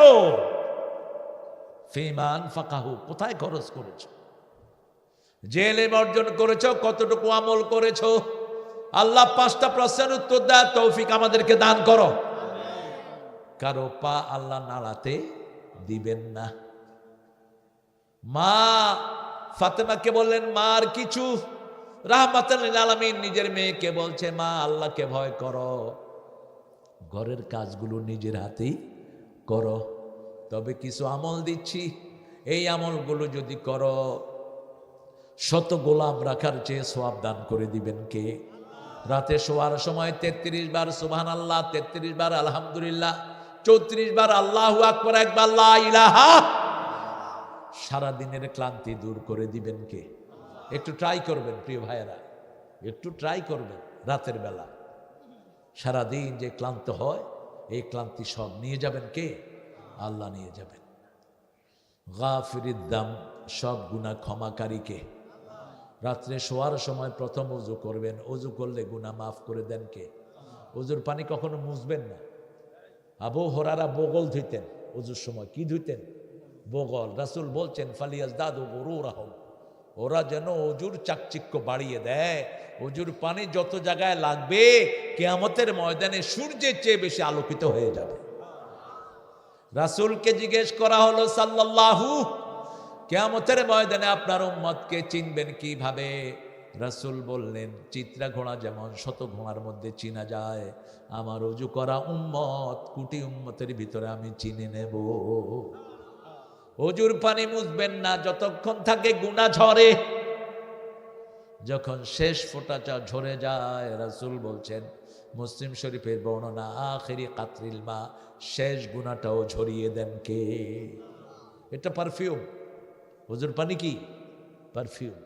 ফিমান ফাকাহু, কোথায় খরচ করেছ? যে ইলম অর্জন করেছ, কতটুকু আমল করেছ? আল্লাহ 5টা প্রশ্নের উত্তর দেওয়ার তৌফিক আমাদেরকে দান করো। কারো পা আল্লাহ নাড়াতে দিবেন না। মা ফাতেমাকে বললেন, মার কিছু, রাহমাতুল লিল আলামিন নিজের মেয়েকে বলছে, মা আল্লাহকে ভয় করো, ঘরের কাজগুলো নিজের হাতেই করো, তবে কিছু আমল দিচ্ছি, এই আমলগুলো যদি করো, 100 গোলাম রাখার চেয়ে সওয়াব দান করে দিবেন কে? রাতে শোয়ার সময় 33 বার সুবহানাল্লাহ, 33 বার আলহামদুলিল্লাহ, 34 বার আল্লাহু আকবার, একবার লা ইলাহা, সারাদিনের ক্লান্তি দূর করে দিবেন কে? একটু ট্রাই করবেন প্রিয় ভাইয়েরা, একটু ট্রাই করবেন। রাতের বেলা সারাদিন যে ক্লান্ত হয়, এই ক্লান্তি সব নিয়ে যাবেন কে? আল্লাহ নিয়ে যাবেন। গাফিরিদ দাম, সব গুনাহ ক্ষমাকারী কে? রাত্রে শোয়ার সময় প্রথম ওযু করবেন, ওযু করলে গুনাহ মাফ করে দেন কে? ওযুর পানি কখনো মুছবেন না। আবু হুরায়রা বগল ধুইতেন ওযুর সময়। কি ধুইতেন? বগল। রাসূল বলছেন, ফালিয়াজদাদু গুরুরাহুম, ওরা যেন ওযুর চাকচিক্য বাড়িয়ে দেয়। ওযুর পানি যত জায়গায় লাগবে, কিয়ামতের ময়দানে সূর্যের চেয়ে বেশি আলোকিত হয়ে যাবে। রাসূলকে জিজ্ঞেস করা হলো, সাল্লাল্লাহু, কিয়ামতের ময়দানে আপনার উম্মতকে চিনবেন কিভাবে? রাসূল বললেন, চিত্রা ঘোড়া যেমন 100 ঘোড়ার মধ্যে চিনা যায়, আমার ওযু করা উম্মত কোটি উম্মতের ভিতরে আমি চিনে নেব। ওযুর পানি মুছবেন না যতক্ষণ থাকে গুনাহ ঝরে। যখন শেষ ফোঁটাটা ঝরে যায়, রাসূল বলছেন, মুসলিম শরীফের বর্ণনা, আখিরি কাতরিল মা, শেষ গুনাহটাও ঝরিয়ে দেন কে? এটা পারফিউম। ওযুর পানি কি? পারফিউম।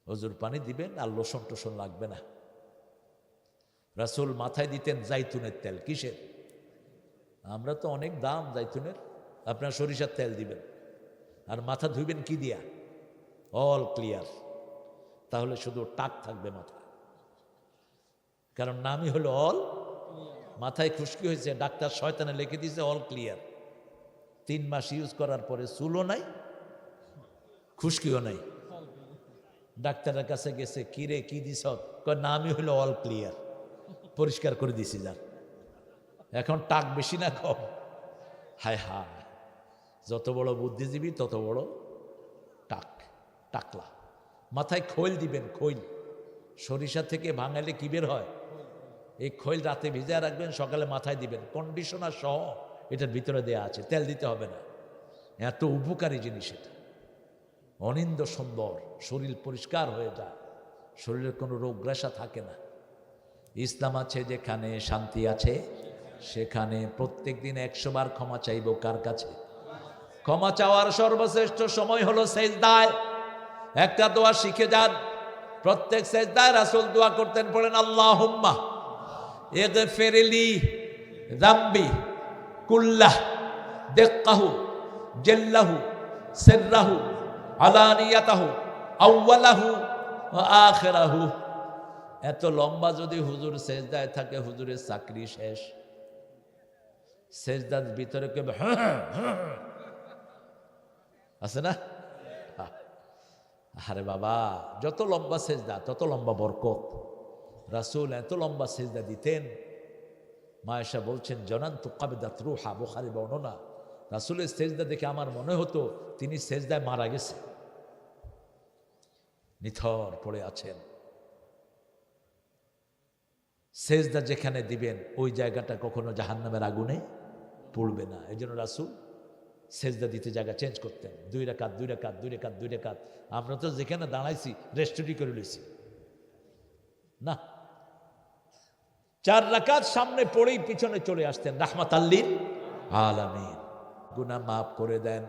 ওযুর পানি দিবেন আর লোশন টোশন লাগবে না। রাসূল মাথায় দিতেন জাইতুনের তেল। কিসের? আমরা তো অনেক দাম জাইতুনের, আপনার সরিষার তেল দিবেন। আর মাথা ধুইবেন কি দিয়া? All clear. তাহলে শুধু টাক থাকবে মাথা, কারণ নামই হলো অল। মাথায় খুশকি হয়েছে, ডাক্তার শয়তানে লিখে দিয়েছে অল ক্লিয়ার। 3 মাস ইউজ করার পরে চুলও নাই, খুশকিও নাই। ডাক্তারের কাছে গেছে, কি রে কি দিস? নামই হলো অল ক্লিয়ার, পরিষ্কার করে দিছি যান। এখন টাক বেশি না কম? হায় হায়, যত বড় বুদ্ধিজীবী তত বড় টাক, টাকলা। মাথায় খৈল দিবেন, খৈল। সরিষা থেকে ভাঙালে কি বের হয়? এই খৈল রাতে ভিজিয়ে রাখবেন, সকালে মাথায় দিবেন, কন্ডিশনার সহ এটার ভিতরে দেয়া আছে, তেল দিতে হবে না। এত উপকারী জিনিস এটা। অনিন্দ সুন্দর, শরীর পরিষ্কার হয়ে যায়, শরীরের কোনো রোগ গ্রাসা থাকে না। ইসলাম আছে যেখানে, শান্তি আছে সেখানে। প্রত্যেক দিন 100 বার ক্ষমা চাইব কার কাছে? ক্ষমা চাওয়ার সর্বশ্রেষ্ঠ সময় হলো সেজদায়। একটা দোয়া শিখে যান, প্রত্যেক সেজদায় রাসূল দোয়া করতেন, পড়েন আল্লাহুম্মা ইগফিরলি যামবি কুল্লাহ দিক্কাহু জাল্লাহু সিররাহু আলানিয়াতাহু আউওয়ালাহু ওয়া আখিরাহু। এত লম্বা যদি হুজুর সেজদায় থাকে, হুজুরের চাকরি শেষ। সেজদার ভিতরে কেবল আছে না? আরে বাবা, যত লম্বা সেজদা তত লম্বা বরকত। রাসূল এত লম্বা সেজদা দিতেন, মা আয়েশা বলছেন জনান্তু কাবদাত রূহা, বুখারী বর্ণনা। রাসূলের সেজদা দেখে আমার মনে হতো তিনি সেজদায় মারা গেছে, নিথর পড়ে আছেন। সেজদা যেখানে দিবেন ওই জায়গাটা কখনো জাহান্নামের আগুনে পড়বে না। এই জন্য রাসূল সেজদা দিতে জায়গা চেঞ্জ করতেন, 2 রাকাত 2 রাকাত 2 রাকাত 2 রাকাত। আমরা তো যেখানে দাঁড়াইছি রেস্টুরি করে লইছি না, 4 রাকাত সামনে পড়েই পিছনে চলে আসতেন, রাহমাতাল লিল আলামিন। গুনাহ মাফ করে দেন।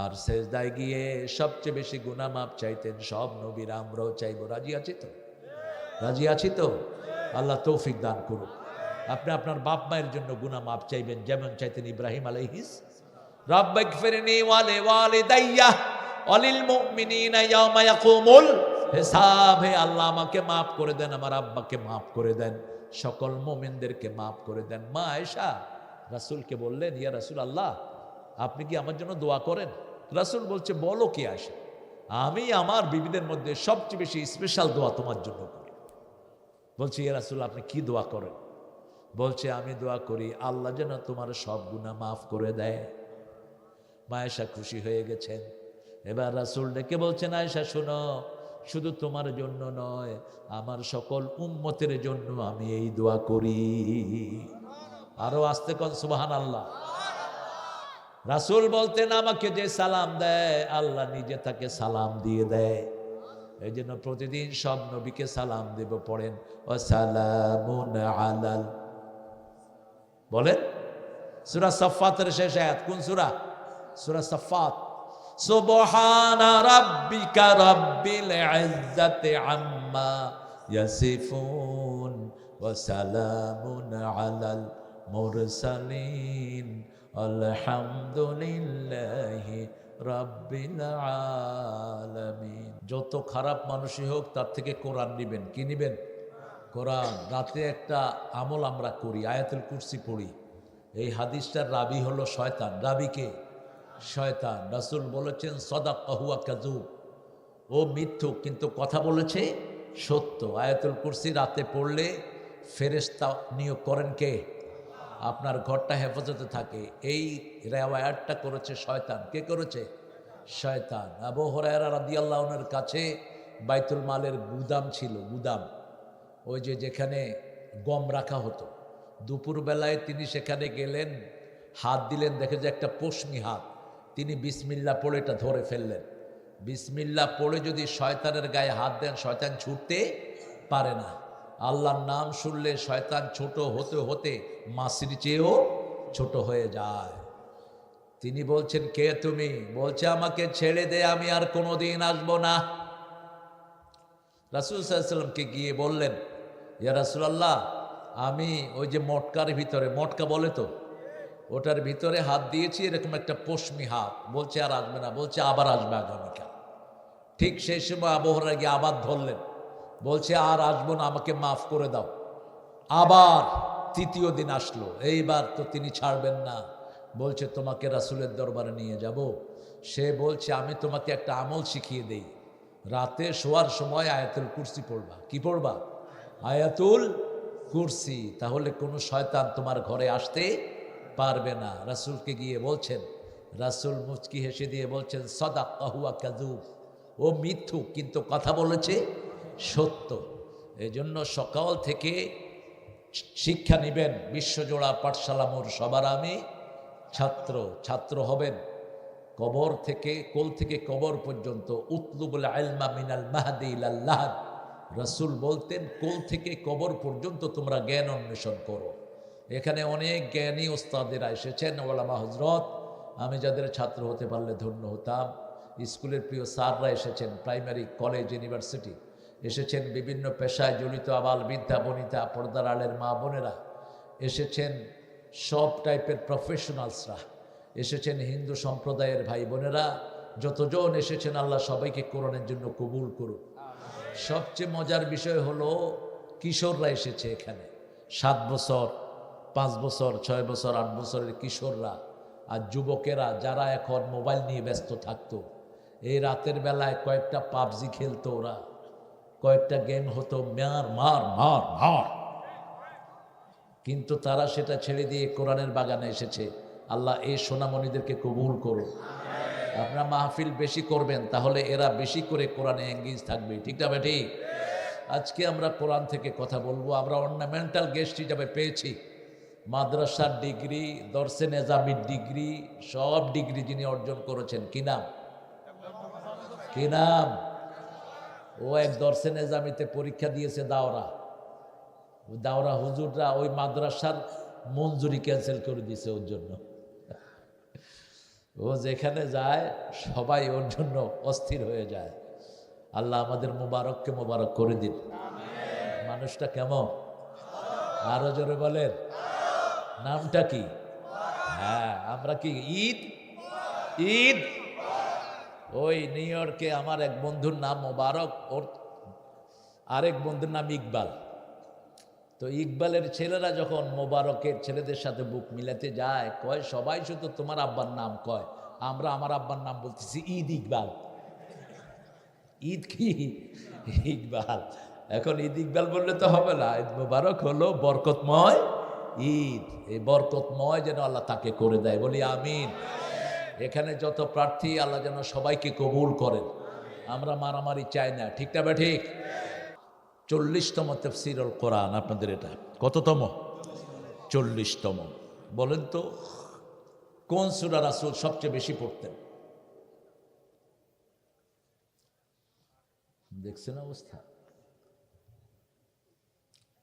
আর সেজদায় গিয়ে সবচেয়ে বেশি গুনাহ মাফ চাইতেন সব নবীরা, আমরাও চাইবো। রাজি আছি তো? রাজি আছি তো? আল্লাহ তৌফিক দান করুন। আপনি আপনার বাপ মায়ের জন্য গুনাহ মাফ চাইবেন, যেমন চাইতেন ইব্রাহিম আলাইহিস রাব্বিগফিরনি ওয়া লিওয়ালিদাইয়া ওয়া লিল মুমিনিনা ইয়াওমা ইয়াকুমুল হিসাব। হে আল্লাহ, আমাকে মাফ করে দেন, আমার আব্বাকে মাফ করে দেন, সকল মুমিনদেরকে মাফ করে দেন। মা আয়েশা রাসূলকে বললেন, ইয়া রাসূলুল্লাহ, আপনি কি আমার জন্য দোয়া করেন? রাসূল বলছে, বলো কি আয়েশা, আমি আমার বিবিদের মধ্যে সবচেয়ে বেশি স্পেশাল দোয়া তোমার জন্য করি। বলছে, ইয়া রাসূল, আপনি কি দোয়া করেন? বলছে, আমি দোয়া করি আল্লাহ যেন তোমার সব গুনাহ মাফ করে দেয়। মা আয়েশা খুশি হয়ে গেছেন। এবার রাসূল ডেকে বলছেন, আয়েশা শোনো, শুধু তোমার জন্য নয়, আমার সকল উম্মতের জন্য আমি এই দোয়া করি। আরো আস্তে কোন সুবহানাল্লাহ। রাসূল বলতেন, আমাকে যে সালাম দেয় আল্লাহ নিজে তাকে সালাম দিয়ে দেয়। এই জন্য প্রতিদিন সব নবীকে সালাম দেব। পড়েন ওয়া সালামুন আলাল, বলেন সূরা সাফফাতের শেষ আয়াত। কোন সূরা? সূরা সাফফাত। সুবহানা রাব্বিকা রাব্বিল ইজ্জাতি আম্মা ইয়াসিফুন ওয়া সালামুন আলাল মুরসালিন আলহামদুলিল্লাহি রাব্বিল আলামিন। যত খারাপ মানুষই হোক তার থেকে কোরআন নিবেন। কি নিবেন? কোরআন। রাতে একটা আমল আমরা করি, আয়াতুল কুরসি পড়ি। এই হাদিসটার রাবি হলো শয়তান। রাবিকে? শয়তান। রাসূল বলেছেন সাদাকা হুয়া কাযুব, ও মিথ্যুক কিন্তু কথা বলেছে সত্য। আয়াতুল কুরসি রাতে পড়লে ফেরেশতা নিয়োগ করেন কে? আপনার ঘরটা হেফাজতে থাকে। এই রিওয়ায়াতটা করেছে শয়তান। কে করেছে? শয়তান। আবু হুরায়রা রাদিয়াল্লাহু আনহুর কাছে বাইতুল মালের গুদাম ছিল, গুদাম, ওই যে যেখানে গম রাখা হতো। দুপুরবেলায় তিনি সেখানে গেলেন, হাত দিলেন, দেখে যে একটা পশমি হাত। তিনি বিসমিল্লাহ পড়ে এটা ধরে ফেললেন। বিসমিল্লাহ পড়ে যদি শয়তানের গায়ে হাত দেন, শয়তান ছুটতে পারে না। আল্লাহর নাম শুনলে শয়তান ছোট হতে হতে মাছির চেয়েও ছোট হয়ে যায়। তিনি বলছেন, কে তুমি? বলছে, আমাকে ছেড়ে দে, আমি আর কোনোদিন আসবো না। রাসূল সাল্লাল্লাহু আলাইহি ওয়াসাল্লামকে গিয়ে বললেন, ইয়া রাসূলুল্লাহ, আমি ওই যে মটকার ভিতরে, মটকা বলে তো, ওটার ভিতরে হাত দিয়েছি, এরকম একটা পশমি হাত। বলছে, আর আসবে না। বলছে, আবার আসবে আগামীকাল। ঠিক সেই সময় আবু হুরায়রা গিয়ে আবার ধরলেন। বলছে, আর আসবো না, আমাকে মাফ করে দাও। আবার তৃতীয় দিন আসলো। এইবার তো তিনি ছাড়বেন না। বলছে, তোমাকে রাসূলের দরবারে নিয়ে যাব। সে বলছে, আমি তোমাকে একটা আমল শিখিয়ে দেই, রাতে শোয়ার সময় আয়াতুল কুরসি পড়বা। কি পড়বা? আয়াতুল কুরসি। তাহলে কোনো শয়তান তোমার ঘরে আসতে পারবে না। রাসূলকে গিয়ে বলছেন, রাসূল মুচকি হেসে দিয়ে বলছেন, সাদাকা হুয়া কাযুব, ও মিথ্যুক কিন্তু কথা বলেছে সত্য। এজন্য সকাল থেকে শিক্ষা নেবেন। বিশ্বজোড়া পাঠশালা মোর সবার আমি ছাত্র। ছাত্র হবেন, কবর থেকে, কোল থেকে কবর পর্যন্ত, উতলুবুল ইলমা মিনাল মাহদি ইলাল লাহদ, রাসূল বলতেন কোল থেকে কবর পর্যন্ত তোমরা জ্ঞান অন্বেষণ করো। এখানে অনেক জ্ঞানী ওস্তাদেরা এসেছেন, ওলামা হযরত, আমি যাদের ছাত্র হতে পারলে ধন্য হতাম। স্কুলের প্রিয় স্যাররা এসেছেন, প্রাইমারি, কলেজ, ইউনিভার্সিটি এসেছেন, বিভিন্ন পেশায় জড়িত আবাল বৃদ্ধা বনিতা, পর্দার আলের মা বোনেরা এসেছেন, সব টাইপের প্রফেশনালসরা এসেছেন, হিন্দু সম্প্রদায়ের ভাই বোনেরা যতজন এসেছেন, আল্লাহ সবাইকে কোরআনের জন্য কবুল করুন। সবচেয়ে মজার বিষয় হলো কিশোররা এসেছে এখানে, 7 বছর, 5 বছর, 6 বছর, 8 বছরের কিশোররা আর যুবকেরা যারা এখন মোবাইল নিয়ে ব্যস্ত থাকতো, এই রাতের বেলায় কয়েকটা পাবজি খেলতো ওরা, কয়েকটা গেম হতো, মার মার মার মার, কিন্তু তারা সেটা ছেড়ে দিয়ে কোরআনের বাগানে এসেছে। আল্লাহ এই সোনামণিদেরকে কবুল করুন। আপনারা মাহফিল বেশি করবেন, তাহলে এরা বেশি করে কোরআনে এঙ্গেজ থাকবে, ঠিক না বেটি? আজকে আমরা কোরআন থেকে কথা বলবো। আমরা অর্নামেন্টাল গেস্ট হিসাবে পেয়েছি মাদ্রাসার ডিগ্রি, দর্সে নেজামির ডিগ্রি, সব ডিগ্রি যিনি অর্জন করেছেন, কি নাম? কি নাম? ও এক দর্সে নেজামিতে পরীক্ষা দিয়েছে দাওরা, দাওরা হুজুররা ওই মাদ্রাসার মঞ্জুরি ক্যান্সেল করে দিয়েছে ওর জন্য। ও যেখানে যায় সবাই ওর জন্য অস্থির হয়ে যায়। আল্লাহ আমাদের মুবারককে মুবারক করে দিন। মানুষটা কেমন? আরো জোরে বলেন, নামটা কি? হ্যাঁ, আমরা কি ঈদ ঈদ ওই নিউ ইয়র্কে আমার এক বন্ধুর নাম মোবারক, ওর আরেক বন্ধুর নাম ইকবাল। তো ইকবালের ছেলেরা যখন মোবারকের ছেলেদের সাথে বুক মিলাতে যায়, কয় সবাই শুধু তোমার আব্বার নাম কয়, আমরা আমার আব্বার নাম বলতেছি ঈদ ইকবাল। ঈদ কি? ইকবাল। এখন ঈদ ইকবাল বললে তো হবে না, ঈদ মোবারক হলো বরকতময় ঈদ। এই বরকতময় যেন আল্লাহ তাকে করে দেয়, বলি আমিন। এখানে যত প্রার্থী, আল্লাহ যেন সবাইকে কবুল করেন। আমরা মারামারি চাই না, ঠিক না? ঠিক। 40তম তাফসীরুল কোরআন আপনাদের, এটা কততম? 40তম। বলেন তো কোন সূরা রাসূল সবচেয়ে বেশি পড়তেন? দেখছেন অবস্থা?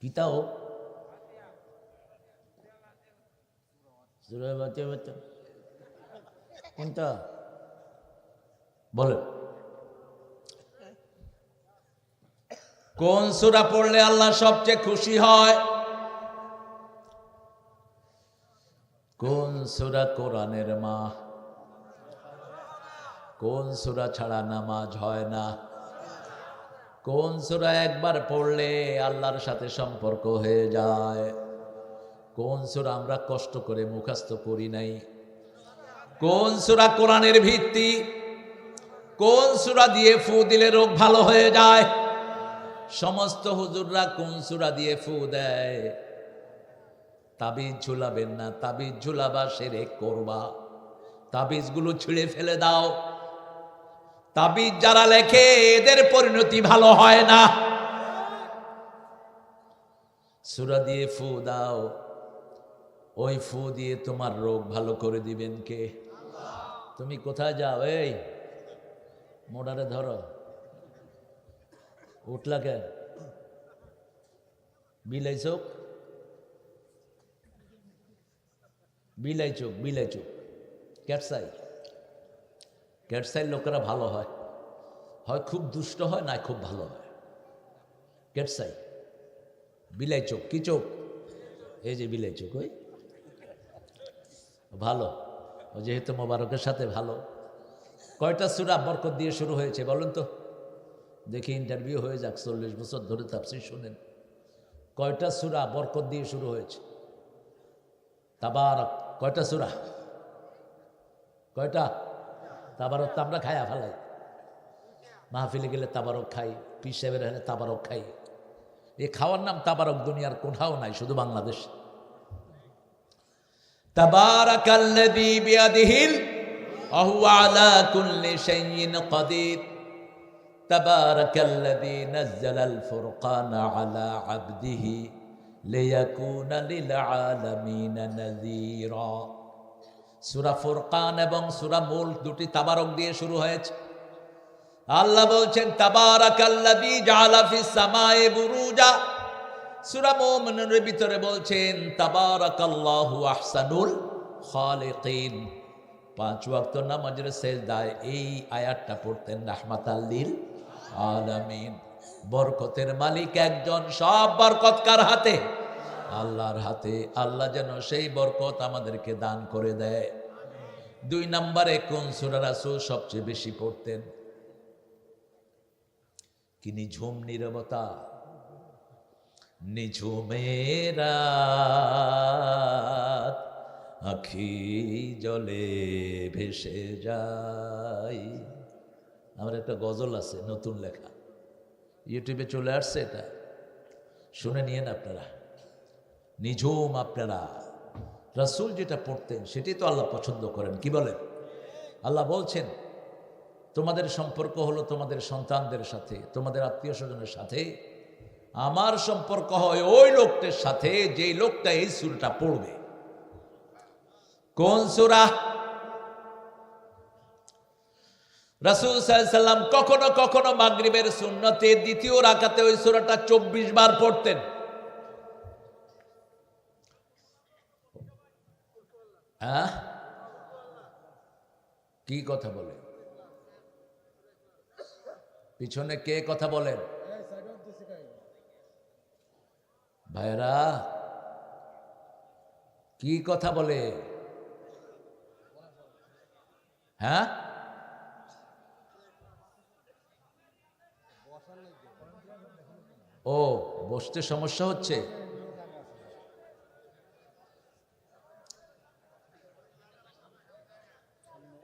কিতাও সূরা ফাতিহা কোনটা বলেন? কোন সূরা পড়লে আল্লাহ সবচেয়ে খুশি হয়? কোন সূরা কোরআনের মা? কোন সূরা ছাড়া নামাজ হয় না? কোন সূরা একবার পড়লে আল্লাহর সাথে সম্পর্ক হয়ে যায়? কোন সূরা আমরা কষ্ট করে মুখস্থ করি নাই? কোন সূরা কোরআনের ভিত্তি? কোন সূরা দিয়ে ফু দিলে রোগ ভালো হয়ে যায়? সমস্ত হুজুররা কোন সূরা দিয়ে ফু দেয়? তাবিজ ঝুলাবেন না, তাবিজ ঝুলাবা শিরক করবা, তাবিজগুলো ছিঁড়ে ফেলে দাও। তাবিজ যারা লেখে এদের পরিণতি ভালো হয় না। সূরা দিয়ে ফু দাও, ওই ফু দিয়ে তোমার রোগ ভালো করে দিবেন কে? তুমি কোথায় যাও? এই মোড়ারে ধরো, উঠলা কেন? বিলাই চোখ, বিলাই চোখ, বিলাই চোখ, ক্যাটসাই। ক্যাটসাইর লোকেরা ভালো হয়, হয় খুব দুষ্ট হয়, না খুব ভালো হয়। ক্যাটসাই, বিলাই চোখ। কি চোখ? এই যে বিলাই চোখ, ওই ভালো। ও যেহেতু মোবারকের সাথে ভালো। কয়টা সূরা বরকত দিয়ে শুরু হয়েছে বলুন তো দেখি? ইন্টারভিউ হয়ে যাক, 40 বছর ধরে তাফসীর শুনেন। কয়টা সূরা বরকত দিয়ে শুরু হয়েছে? তাবারক। কয়টা সূরা? কয়টা? তাবারক তো আমরা খায়া ফেলাই, মাহফিলে গেলে তাবারক খাই, পীর সাহেবের হলে তাবারক খাই। এই খাওয়ার নাম তাবারক দুনিয়ার কোথাও নাই, শুধু বাংলাদেশ। তাবারাকাল্লাযী বিয়াদিহিল ওয়া হুয়া আলা কুল্লি শাইইন কাদির। তাবারাকাল্লাযী নাযালাল ফুরকানা আলা আবদিহি লিয়াকুনা লিল আলামিনা নাযীরা। সূরা ফুরকান এবং সূরা মুলক দুটি তাবারক দিয়ে শুরু হয়েছে। আল্লাহ বলছেন তাবারাকাল্লাযী জাআলা ফিস সামায়ে বুরুজা। সূরা মুমিনের ভিতরে বলছেন তাবারাকাল্লাহু আহসানুল খালিকিন। 5 ওয়াক্ত নামাজের সেজদায় এই আয়াতটা পড়তেন রাহমাতাল লিল আলামিন। বরকতের মালিক একজন, সব বরকত কার হাতে? আল্লাহর হাতে। আল্লাহ যেন সেই বরকত আমাদেরকে দান করে দেয়। 2 নম্বরে কোন সূরা রাসূল সবচেয়ে বেশি পড়তেন? কি নিঝুম নীরবতা, নিঝুমেরা আখি জলে ভেসে যায়। আমার একটা গজল আছে নতুন লেখা, ইউটিউবে চলে আসছে, এটা শুনে নিয়েন আপনারা। নিঝুম আপনারা রাসূল যেটা পড়তেন সেটাই তো আল্লাহ পছন্দ করেন। কি বলেন? আল্লাহ বলছেন তোমাদের সম্পর্ক হলো তোমাদের সন্তানদের সাথে, তোমাদের আত্মীয় স্বজনের সাথে। আমার সম্পর্ক হয় ওই লোকটার সাথে যেই লোকটা এই সূরাটা পড়বে। কোন সূরা? রাসূল সাল্লাল্লাহু আলাইহি সাল্লাম কখনো কখনো মাগরিবের সুন্নতে দ্বিতীয় রাকাতে ওই সূরাটা 24 বার পড়তেন। কি কথা বলে? পিছনে কে কথা বলেন? ভাইরা কি কথা বলে? হ্যাঁ, ও বসতে সমস্যা হচ্ছে।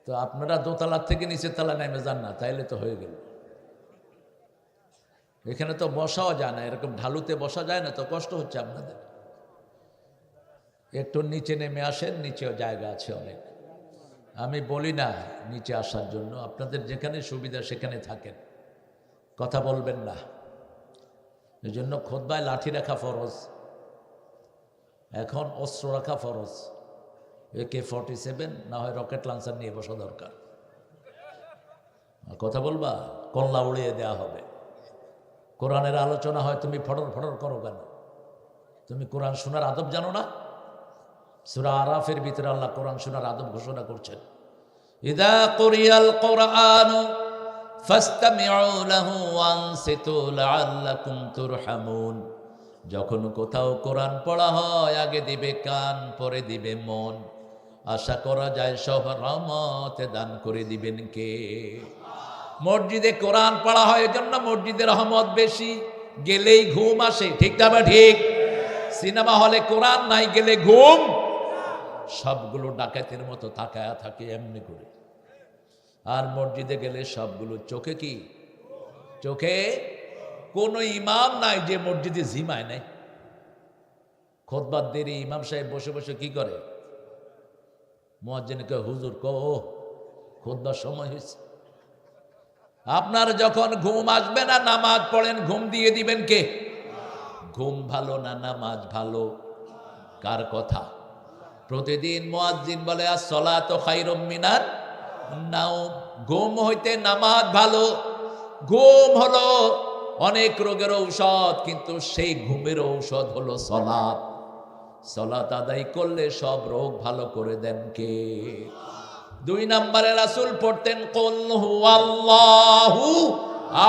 তো আপনারা দোতলার থেকে নিচের তলা নেমে যান না, তাইলে তো হয়ে গেল। এখানে তো বসাও যায় না, এরকম ঢালুতে বসা যায় না, তো কষ্ট হচ্ছে আপনাদের। একটু নিচে নেমে আসেন, নিচেও জায়গা আছে অনেক। আমি বলি না নিচে আসার জন্য, আপনাদের যেখানে সুবিধা সেখানে থাকেন, কথা বলবেন না। এই জন্য খুতবায় লাঠি রাখা ফরজ, এখন অস্ত্র রাখা ফরজ। AK-47 না হয় রকেট লঞ্চার নিয়ে বসা দরকার। কথা বলবা, কল্লা উড়িয়ে দেওয়া হবে। কোরআনের আলোচনা হয়, তুমি ফটর ফটর করো কেন? তুমি কোরআন শোনার আদব জানো না? সূরা আরাফের ভিতরে আল্লাহ কোরআন শোনার আদব ঘোষণা করছেন। ইযা কুরিয়াল কুরআনু ফাসতামিউ লাহু ওয়ানসিতু লাআল্লাকুম তুরহামুন। যখন কোথাও কোরআন পড়া হয় আগে দিবে কান, পরে দিবে মন। আশা করা যায় সব রহমতে দান করে দিবেন কে? মসজিদে কোরআন পড়া হয়, এজন্য মসজিদে রহমত বেশি। গেলেই ঘুম আসে, ঠিক না বা ঠিক? সিনেমা হলে কোরআন নাই, গেলে ঘুম। সবগুলো ডাকাতের মতো তাকায়া থাকে এমনি করে। আর মসজিদে গেলে সবগুলো চোখে কি? চোখে কোনো ইমাম নাই যে মসজিদে জিমায় নাই। খুতবার দেরি, ইমাম সাহেব বসে বসে কি করে? মুয়াজ্জিনকে হুজুর কো খুতবার সময় হয়েছে। আপনার যখন ঘুম আসবে না, নামাজ পড়েন, ঘুম দিয়ে দিবেন কে? ঘুম ভালো না নামাজ ভালো? কার কথা? প্রতিদিন মুয়াজ্জিন বলে আস-সালাতু খায়রুম মিনান নাওম। ঘুম হইতে নামাজ ভালো। ঘুম হলো অনেক রোগের ঔষধ, কিন্তু সেই ঘুমের ঔষধ হলো সালাত। সালাত আদায় করলে সব রোগ ভালো করে দেন কে? 2 নম্বরে রাসূল পড়তেন কুল হুয়াল্লাহু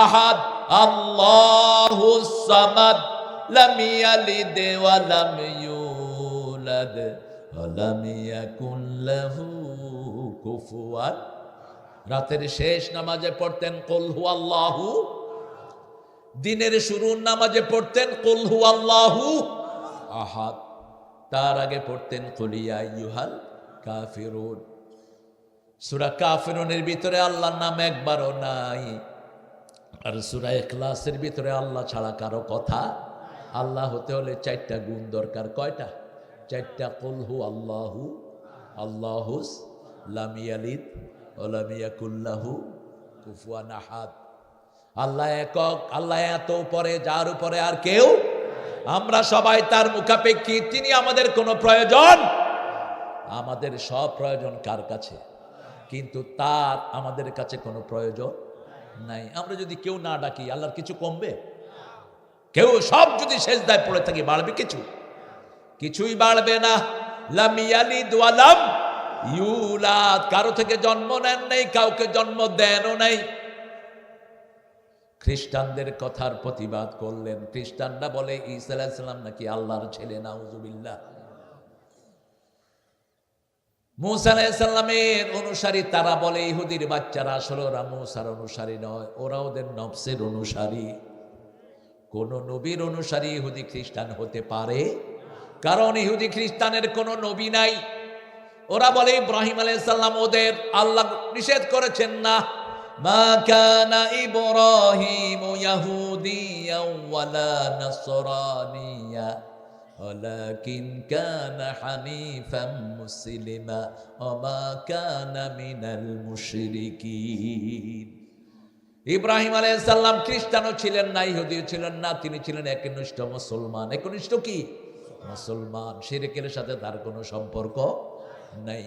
আহাদ আল্লাহুস সামাদ লাম ইয়ালিদ ওয়া লাম ইউলাদ ওয়া লাম ইয়াকুল লাহু কুফুয়ান। রাতের শেষ নামাজে পড়তেন কুল হুয়াল্লাহু। দিনের শুরুর নামাজে পড়তেন কুল হুয়াল্লাহু আহাদ। তার আগে পড়তেন কুল ইয়া আইয়ুহাল কাফিরুন। সূরা কাফিরুনের ভিতরে আল্লাহর নাম একবারও নাই। আর সূরা ইখলাসের ভিতরে আল্লাহ ছাড়া কারো কথা। আল্লাহ হতে হলে 4টা গুণ দরকার। কয়টা? 4টা। কুল হু আল্লাহু, আল্লাহুস, লাম ইয়ালিদ ওয়া লাম ইয়াকুল লাহু কুফুয়ান আহাদ। আল্লাহ একক, আল্লাহ এত উপরে, যার উপরে আর কেউ। আমরা সবাই তার মুখাপেক্ষী, তিনি আমাদের কোনো প্রয়োজন। আমাদের সব প্রয়োজন কার কাছে? কিন্তু তার আমাদের কাছে কোনো প্রয়োজন নাই। আমরা যদি কেউ না ডাকি আল্লাহর কিছু কমবে? কেউ সব যদি সেজদায় পড়ে থাকি বাড়বে কিছু? কিছুই বাড়বে না। লাম ইয়ালিদ ওয়া লাম ইউলাদ, কারো থেকে জন্ম নেন নাই, কাউকে জন্ম দেনও নাই। খ্রিস্টানদের কথার প্রতিবাদ করলেন। খ্রিস্টানরা বলে ঈসা আলাইহিস সালাম নাকি আল্লাহর ছেলে, নাউজুবিল্লাহ। মুসা আলাইহিস সালামের অনুসারী তারা বলে ইহুদির বাচ্চারা, আসলে ওরা মুসার অনুসারী নয়, ওরা ওদের নফসের অনুসারী। কোন নবীর অনুসারী ইহুদি খ্রিস্টান হতে পারে? কারণ ইহুদি খ্রিস্টানের কোনো নবী নাই। ওরা বলে ইব্রাহিম আলাইহিস সালাম ওদের আল্লাহ নিষেধ করেছেন না, মা কানা ইব্রাহিম ইয়াহুদিয়া ওয়ালা নাসরানিয়া ওয়ালাকিন কানা হানিফাম মুসলিমা ওয়া মা কানা মিনাল মুশরিকিন। ইব্রাহিম আলাইহিস সালাম খ্রিস্টানও ছিলেন না, ইহুদিও ছিলেন না, তিনি ছিলেন একনিষ্ঠ মুসলমান। একনিষ্ঠ কি? মুসলমান। শিরকের সাথে তার কোনো সম্পর্ক নাই।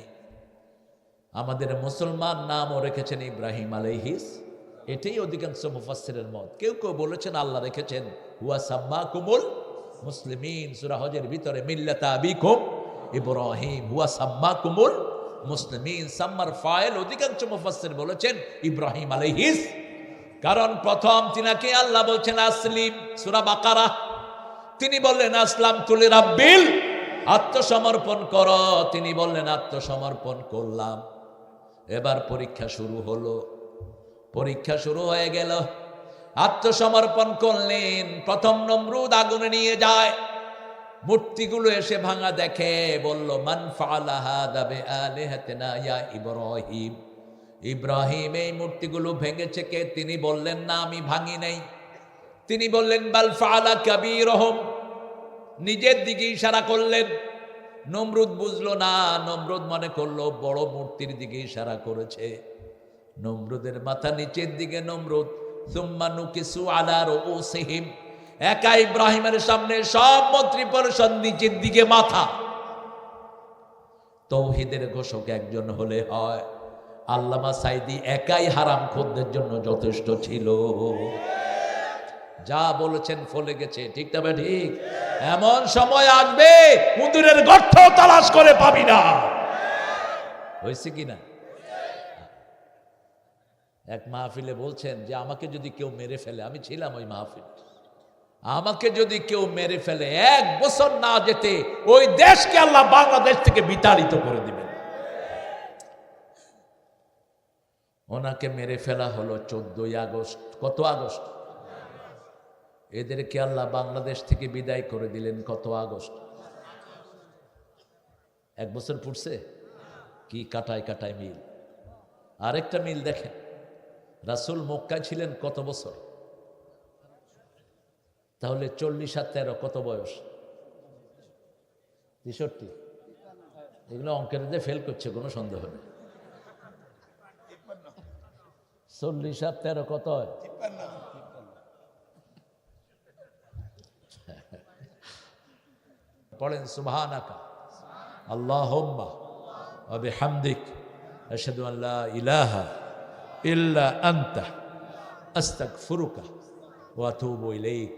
আমাদের মুসলমান নামও রেখেছেন ইব্রাহিম আলাইহিস, এটাই অধিকাংশ মুফাসসিরের মত। কেউ কেউ বলেছেন আল্লাহ রেখেছেন হুয়া সাম্মাকুমুল মুসলিমিন, সূরা হজের ভিতরে মিল্লাতা আবিকুম ইব্রাহিম হুয়া সাম্মাকুমুল মুসলিমিন। সাম্মার ফাইল অধিকাংশ মুফাসসির বলেছেন ইব্রাহিম আলাইহিস, কারণ প্রথম তিনাকে আল্লাহ বলছেন আসলিম, সূরা বাকারা। তিনি বললেন আসলাম তুলি রাব্বিল, আত্মসমর্পণ করো। তিনি বললেন আত্মসমর্পণ করলাম। এবার পরীক্ষা শুরু হলো। পরীক্ষা শুরু হয়ে গেল। আত্মসমর্পণ করলেন। প্রথম নমরুদ আগুনে নিয়ে যায়। মূর্তিগুলো এসে ভাঙা দেখে, বলল মান ফাআলা হাযা বিআলিহাতিনা ইয়া ইব্রাহিম। ইব্রাহিম এই মূর্তিগুলো ভেঙেছে কে? তিনি বললেন না আমি ভাঙি নাই। তিনি বললেন বাল ফাআলা কাবীরুহুম, নিজের দিকে ইশারা করলেন। নমরুদ বুঝলো না, নমরুদ মনে করলো বড় মূর্তির দিকে ইশারা করেছে। নমরুদের মাথা নিচের দিকে। নমরুদ সুম্মা নুকিসু আলা রুউসিহিম, একা ইব্রাহিমের সামনে সব মন্ত্রী পরিষদ নিচের দিকে মাথা। তৌহিদের ঘোষক একজন হলে হয়। আল্লামা সাইদি একাই হারাম খোরদের জন্য যথেষ্ট ছিল। যা বলেছেন ফলে গেছে, ঠিক তবে ঠিক। এমন সময় আসবে উদুরের গর্ত তালাশ করে পাবি না। হয়েছে কিনা? এক মাহফিলে বলছেন যে আমাকে যদি কেউ মেরে ফেলে, আমি ছিলাম ওই মাহফিল, আমাকে যদি কেউ মেরে ফেলে 1 বছর না যেতে ওই দেশকে আল্লাহ বাংলাদেশ থেকে বিতাড়িত করে দিবেন। ওনাকে মেরে ফেলা হলো 14ই আগস্ট। কত আগস্ট? এদেরকে আল্লাহ বাংলাদেশ থেকে বিদায় করে দিলেন কত আগস্ট? 1 বছর পড়ছে কি? কাটায় কাটায় মিল। আরেকটা মিল দেখেন, রাসূল মক্কায় ছিলেন কত বছর? তাহলে 40 আর 13 কত বয়স? 63। এগুলো অঙ্কের দিয়ে ফেল করছে, কোনো সন্দেহ নেই। 40 আর 13 কত হয়? পড়েন সুবহানাকা আল্লাহুম্মা ওয়া বিহামদিক আশহাদু আন লা ইলাহা ইল্লা আনতা আস্তাগফিরুকা ওয়া আতুবু ইলাইক।